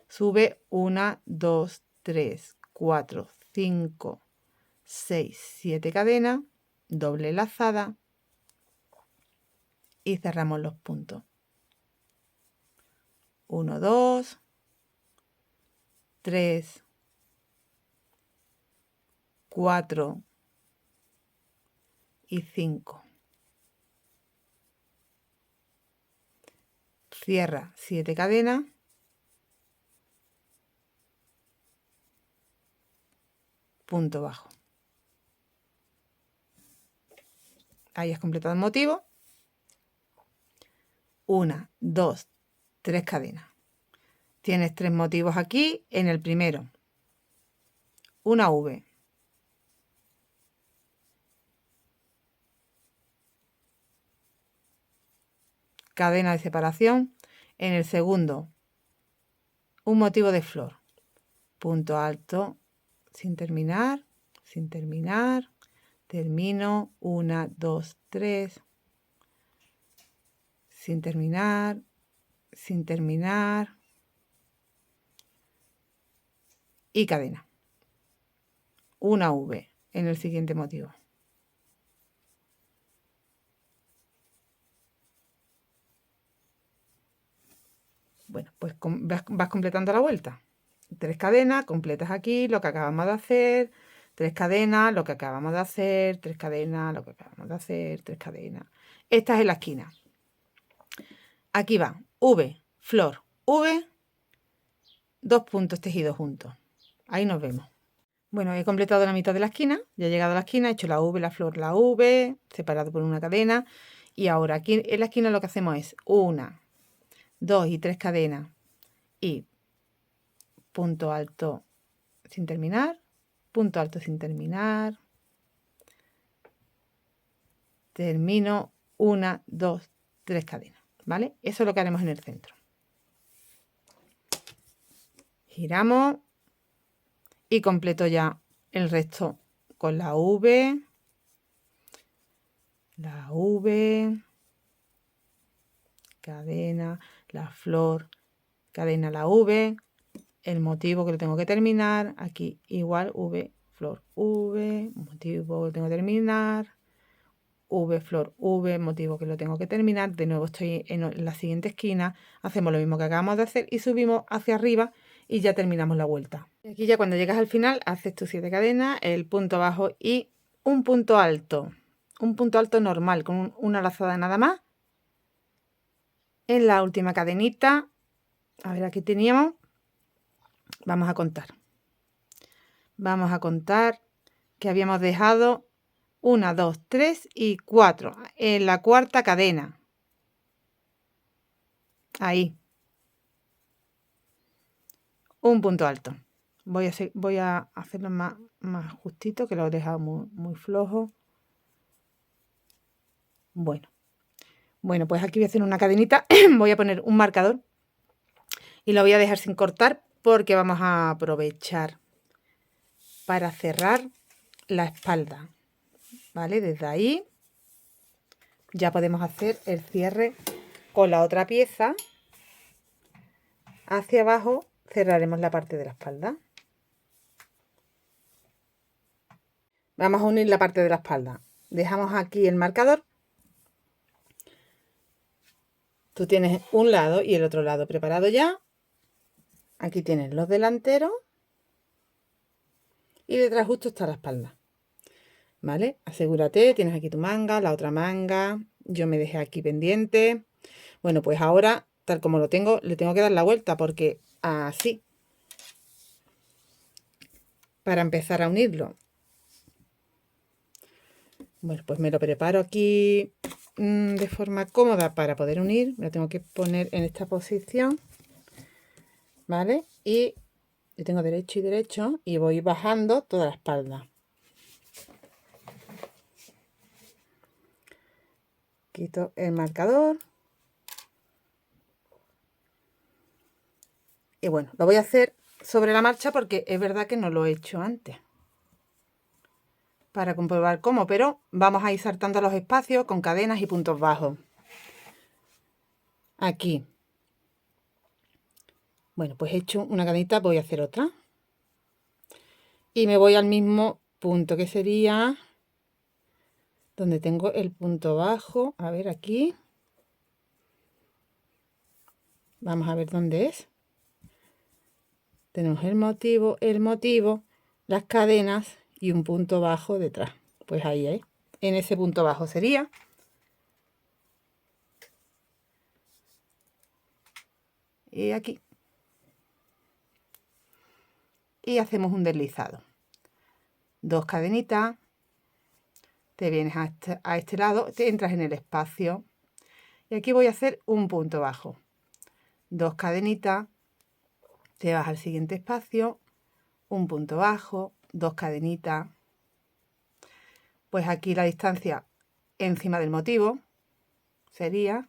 Sube 1, 2, 3, 4, 5, 6, 7 cadenas, doble lazada y cerramos los puntos. 1, 2, 3, 4 y 5. Cierra 7 cadenas. Punto bajo. Ahí has completado el motivo. 1, 2, 3 cadenas. Tienes 3 motivos aquí en el primero. Una V. Cadena de separación. En el segundo, un motivo de flor. Punto alto sin terminar, sin terminar. Termino 1, 2, 3. Sin terminar, sin terminar. Y cadena. Una V en el siguiente motivo. Bueno, pues vas completando la vuelta. 3 cadenas, completas aquí lo que acabamos de hacer. 3 cadenas, lo que acabamos de hacer. 3 cadenas, lo que acabamos de hacer. 3 cadenas. Esta es en la esquina. Aquí va V, flor, V, 2 puntos tejidos juntos. Ahí nos vemos. Bueno, he completado la mitad de la esquina. Ya he llegado a la esquina, he hecho la V, la flor, la V, separado por una cadena. Y ahora aquí en la esquina lo que hacemos es 1, 2 y 3 cadenas y punto alto sin terminar, punto alto sin terminar, termino 1, 2, 3 cadenas, ¿vale? Eso es lo que haremos en el centro. Giramos y completo ya el resto con la V, cadena, la flor, cadena, la V, el motivo que lo tengo que terminar, aquí igual V, flor, V, motivo que lo tengo que terminar, V, flor, V, motivo que lo tengo que terminar. De nuevo estoy en la siguiente esquina, hacemos lo mismo que acabamos de hacer y subimos hacia arriba y ya terminamos la vuelta. Y aquí ya cuando llegas al final haces tus 7 cadenas, el punto bajo y un punto alto normal con una lazada nada más. En la última cadenita, a ver, aquí teníamos, vamos a contar que habíamos dejado 1, 2, 3 y 4 en la cuarta cadena. Ahí. un punto alto. Voy a hacerlo más justito, que lo he dejado muy flojo. Bueno, pues aquí voy a hacer una cadenita. Voy a poner un marcador y lo voy a dejar sin cortar porque vamos a aprovechar para cerrar la espalda, ¿vale? Desde ahí ya podemos hacer el cierre con la otra pieza. Hacia abajo cerraremos la parte de la espalda. Vamos a unir la parte de la espalda. Dejamos aquí el marcador. Tú tienes un lado y el otro lado preparado ya. Aquí tienes los delanteros. Y detrás justo está la espalda. ¿Vale? Asegúrate, tienes aquí tu manga, la otra manga. Yo me dejé aquí pendiente. Bueno, pues ahora, tal como lo tengo, le tengo que dar la vuelta porque así. Para empezar a unirlo. Bueno, pues me lo preparo aquí de forma cómoda para poder unir. Me lo tengo que poner en esta posición, ¿vale? Y yo tengo derecho y derecho y voy bajando toda la espalda. Quito el marcador. Y bueno, lo voy a hacer sobre la marcha porque es verdad que no lo he hecho antes. Para comprobar cómo, pero vamos a ir saltando los espacios con cadenas y puntos bajos. Aquí. Bueno, pues he hecho una cadenita, voy a hacer otra. Y me voy al mismo punto, que sería donde tengo el punto bajo. A ver, aquí. Vamos a ver dónde es. Tenemos el motivo, las cadenas y un punto bajo detrás. Pues ahí, en ese punto bajo sería. Y aquí. Y hacemos un deslizado. 2 cadenitas. Te vienes a este lado, te entras en el espacio. Y aquí voy a hacer un punto bajo. 2 cadenitas. Te vas al siguiente espacio. Un punto bajo. 2 cadenitas. Pues aquí la distancia encima del motivo sería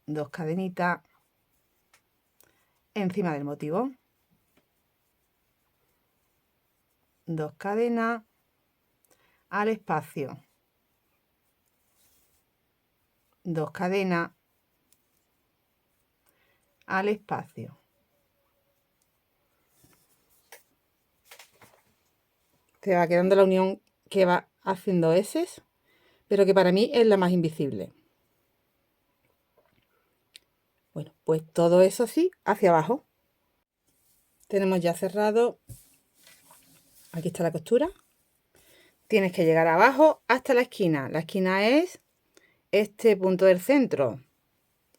2 cadenitas encima del motivo, 2 cadenas al espacio, 2 cadenas al espacio. Te va quedando la unión que va haciendo eses, pero que para mí es la más invisible. Bueno, pues todo eso así hacia abajo. Tenemos ya cerrado. Aquí está la costura. Tienes que llegar abajo hasta la esquina. La esquina es este punto del centro.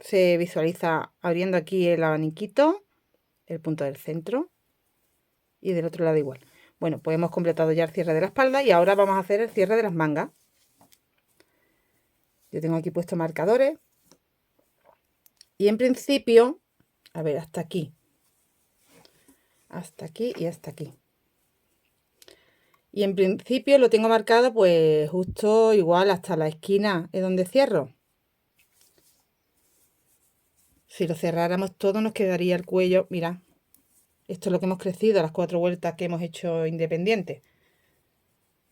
Se visualiza abriendo aquí el abaniquito, el punto del centro, y del otro lado igual. Bueno, pues hemos completado ya el cierre de la espalda y ahora vamos a hacer el cierre de las mangas. Yo tengo aquí puestos marcadores y en principio, a ver, hasta aquí y hasta aquí. Y en principio lo tengo marcado pues justo igual hasta la esquina es donde cierro. Si lo cerráramos todo nos quedaría el cuello, mira, esto es lo que hemos crecido, las 4 vueltas que hemos hecho independientes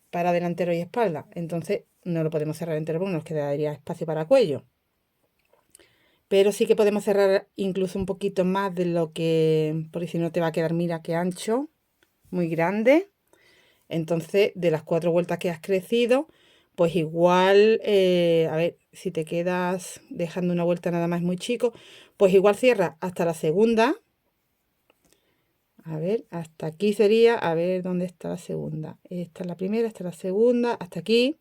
para delantero y espalda. Entonces no lo podemos cerrar entero porque nos quedaría espacio para cuello. Pero sí que podemos cerrar incluso un poquito más de lo que, porque si no te va a quedar, mira qué ancho, muy grande. Entonces de las 4 vueltas que has crecido, pues igual, a ver, si te quedas dejando una vuelta nada más muy chico, pues igual cierras hasta la segunda. A ver, hasta aquí sería, a ver dónde está la segunda. Esta es la primera, esta es la segunda, hasta aquí.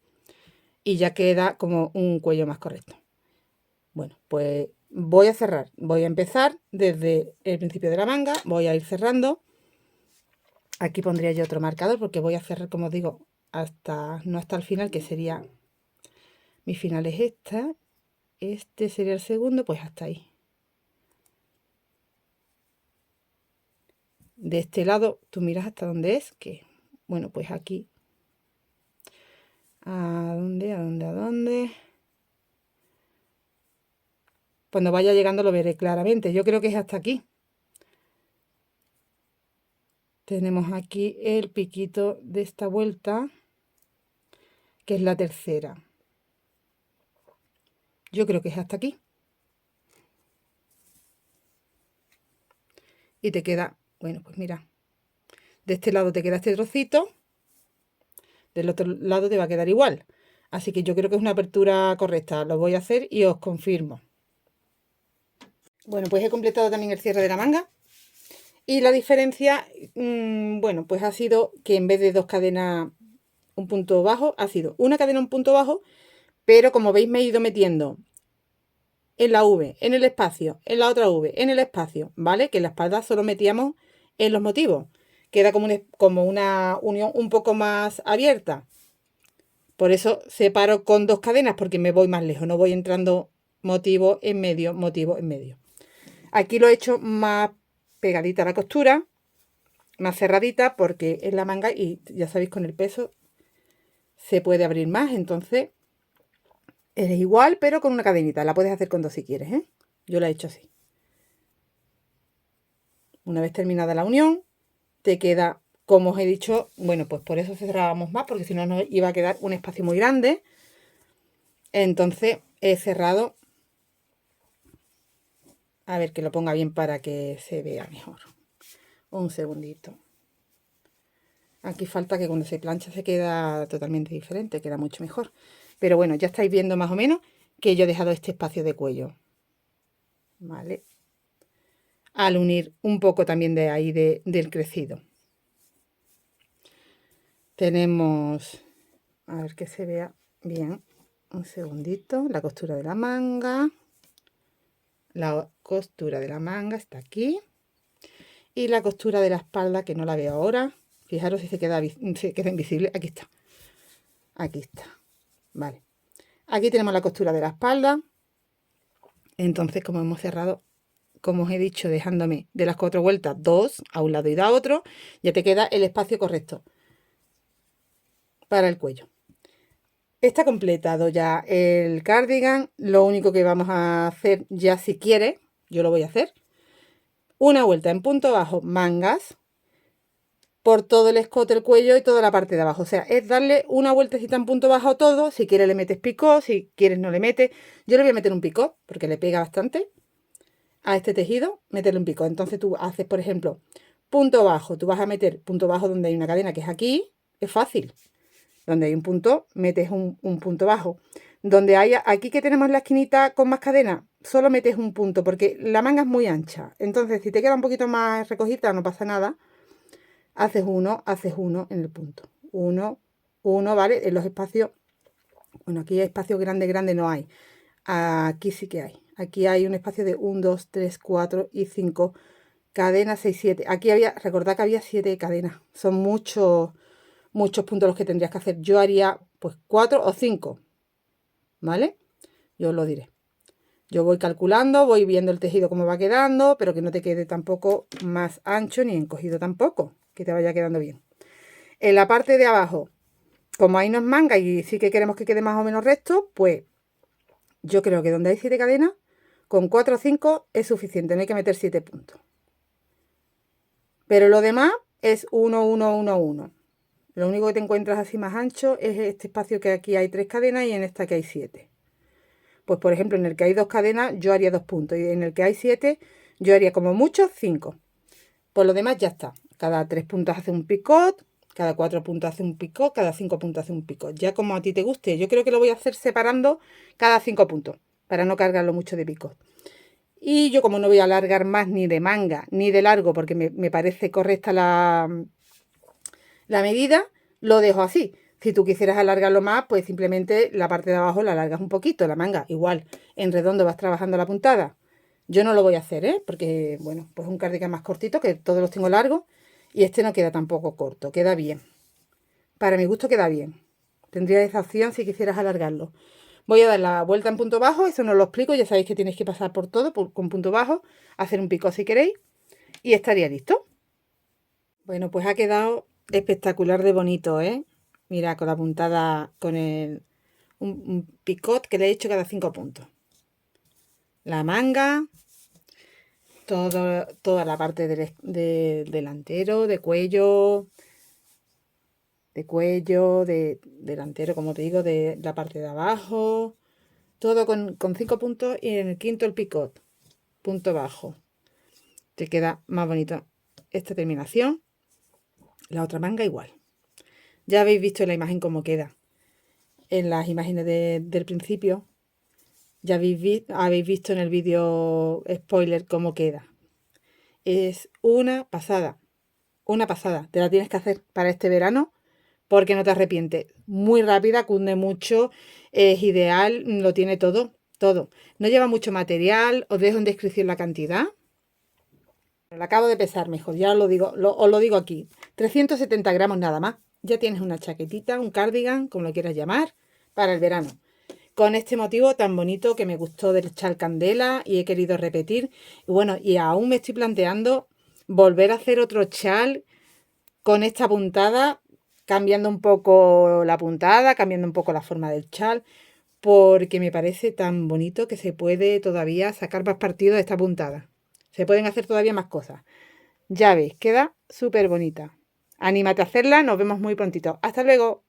Y ya queda como un cuello más correcto. Bueno, pues voy a cerrar. Voy a empezar desde el principio de la manga. Voy a ir cerrando. Aquí pondría yo otro marcador porque voy a cerrar, como os digo, no hasta el final, que sería... Mi final es esta. Este sería el segundo, pues hasta ahí. de este lado, tú miras hasta dónde es, que, bueno, pues aquí. ¿A dónde? ¿A dónde? ¿A dónde? Cuando vaya llegando lo veré claramente. Yo creo que es hasta aquí. Tenemos aquí el piquito de esta vuelta, que es la tercera. Yo creo que es hasta aquí. Y te queda, bueno, pues mira, de este lado te queda este trocito, del otro lado te va a quedar igual. Así que yo creo que es una apertura correcta. Lo voy a hacer y os confirmo. Bueno, pues he completado también el cierre de la manga. Y la diferencia, bueno, pues ha sido que en vez de 2 cadenas, un punto bajo, ha sido una cadena, un punto bajo, pero como veis me he ido metiendo en la V, en el espacio, en la otra V, en el espacio, ¿vale? Que en la espalda solo metíamos en los motivos. Queda como una unión un poco más abierta. Por eso separo con 2 cadenas, porque me voy más lejos, no voy entrando motivo en medio, motivo en medio. Aquí lo he hecho más pegadita a la costura, más cerradita, porque es la manga y ya sabéis, con el peso se puede abrir más, entonces es igual, pero con una cadenita. La puedes hacer con 2 si quieres, ¿eh? Yo la he hecho así. Una vez terminada la unión, te queda, como os he dicho, bueno, pues por eso cerrábamos más, porque si no nos iba a quedar un espacio muy grande. Entonces he cerrado, a ver que lo ponga bien para que se vea mejor. Un segundito. Aquí falta que cuando se plancha se queda totalmente diferente, queda mucho mejor. Pero bueno, ya estáis viendo más o menos que yo he dejado este espacio de cuello. ¿Vale? Al unir un poco también de ahí del crecido. Tenemos, a ver que se vea bien, un segundito, la costura de la manga. La costura de la manga está aquí. Y la costura de la espalda, que no la veo ahora. Fijaros si se queda invisible. Aquí está. Aquí está. Vale. Aquí tenemos la costura de la espalda. Entonces, como hemos cerrado, como os he dicho, dejándome de las 4 vueltas 2 a un lado y a otro, ya te queda el espacio correcto para el cuello. Está completado ya el cardigan. Lo único que vamos a hacer ya, si quieres, yo lo voy a hacer, una vuelta en punto bajo, mangas, por todo el escote, el cuello y toda la parte de abajo. O sea, es darle una vueltecita en punto bajo todo. Si quieres le metes picot, si quieres no le metes. Yo le voy a meter un picot porque le pega bastante a este tejido, meterle un picot. Entonces tú haces, por ejemplo, punto bajo. Tú vas a meter punto bajo donde hay una cadena, que es aquí. Es fácil. Donde hay un punto, metes un punto bajo. Donde hay, aquí que tenemos la esquinita con más cadena, solo metes un punto porque la manga es muy ancha. Entonces, si te queda un poquito más recogida, no pasa nada. Haces uno en el punto. Uno, ¿vale? En los espacios, bueno, aquí espacios grande no hay. Aquí sí que hay. Aquí hay un espacio de 1, 2, 3, 4 y 5 cadenas, 6, 7. Aquí había, recordad que había 7 cadenas. Son muchos puntos los que tendrías que hacer. Yo haría pues 4 o 5, ¿vale? Yo os lo diré. Yo voy calculando, voy viendo el tejido cómo va quedando, pero que no te quede tampoco más ancho ni encogido tampoco, que te vaya quedando bien. En la parte de abajo, como ahí no es manga y sí que queremos que quede más o menos recto, pues yo creo que donde hay 7 cadenas, con 4 o 5 es suficiente, no hay que meter 7 puntos. Pero lo demás es 1, 1, 1, 1. Lo único que te encuentras así más ancho es este espacio que aquí hay 3 cadenas y en esta que hay 7. Pues por ejemplo, en el que hay 2 cadenas yo haría 2 puntos y en el que hay 7 yo haría como mucho 5. Por lo demás ya está. Cada 3 puntos hace un picot, cada 4 puntos hace un picot, cada 5 puntos hace un picot. Ya como a ti te guste. Yo creo que lo voy a hacer separando cada 5 puntos para no cargarlo mucho de picot. Y yo, como no voy a alargar más ni de manga ni de largo porque me parece correcta la medida, lo dejo así. Si tú quisieras alargarlo más, pues simplemente la parte de abajo la alargas un poquito, la manga. Igual, en redondo vas trabajando la puntada. Yo no lo voy a hacer, ¿eh? Porque, bueno, pues un cardigan más cortito, que todos los tengo largos. Y este no queda tampoco corto, queda bien. Para mi gusto queda bien. Tendría esa opción si quisieras alargarlo. Voy a dar la vuelta en punto bajo, eso no lo explico, ya sabéis que tienes que pasar por todo con punto bajo, hacer un pico si queréis y estaría listo. Bueno, pues ha quedado espectacular de bonito, ¿eh? Mira, con la puntada, con un picot que le he hecho cada 5 puntos. La manga, toda la parte del delantero, de delantero, como te digo, de la parte de abajo, todo con 5 puntos y en el quinto el picot, punto bajo. Te queda más bonito esta terminación. La otra manga igual. Ya habéis visto en la imagen cómo queda. En las imágenes del principio, ya habéis visto en el vídeo spoiler cómo queda. Es una pasada. Una pasada. Te la tienes que hacer para este verano porque no te arrepientes. Muy rápida, cunde mucho, es ideal, lo tiene todo, todo. No lleva mucho material, os dejo en descripción la cantidad. Lo acabo de pesar, mejor, ya os lo digo, os lo digo aquí. 370 gramos nada más. Ya tienes una chaquetita, un cardigan, como lo quieras llamar, para el verano. Con este motivo tan bonito que me gustó del chal candela y he querido repetir. Y bueno, y aún me estoy planteando volver a hacer otro chal con esta puntada, cambiando un poco la puntada, cambiando un poco la forma del chal, porque me parece tan bonito que se puede todavía sacar más partido de esta puntada. Se pueden hacer todavía más cosas. Ya veis, queda súper bonita. Anímate a hacerla, nos vemos muy prontito. Hasta luego.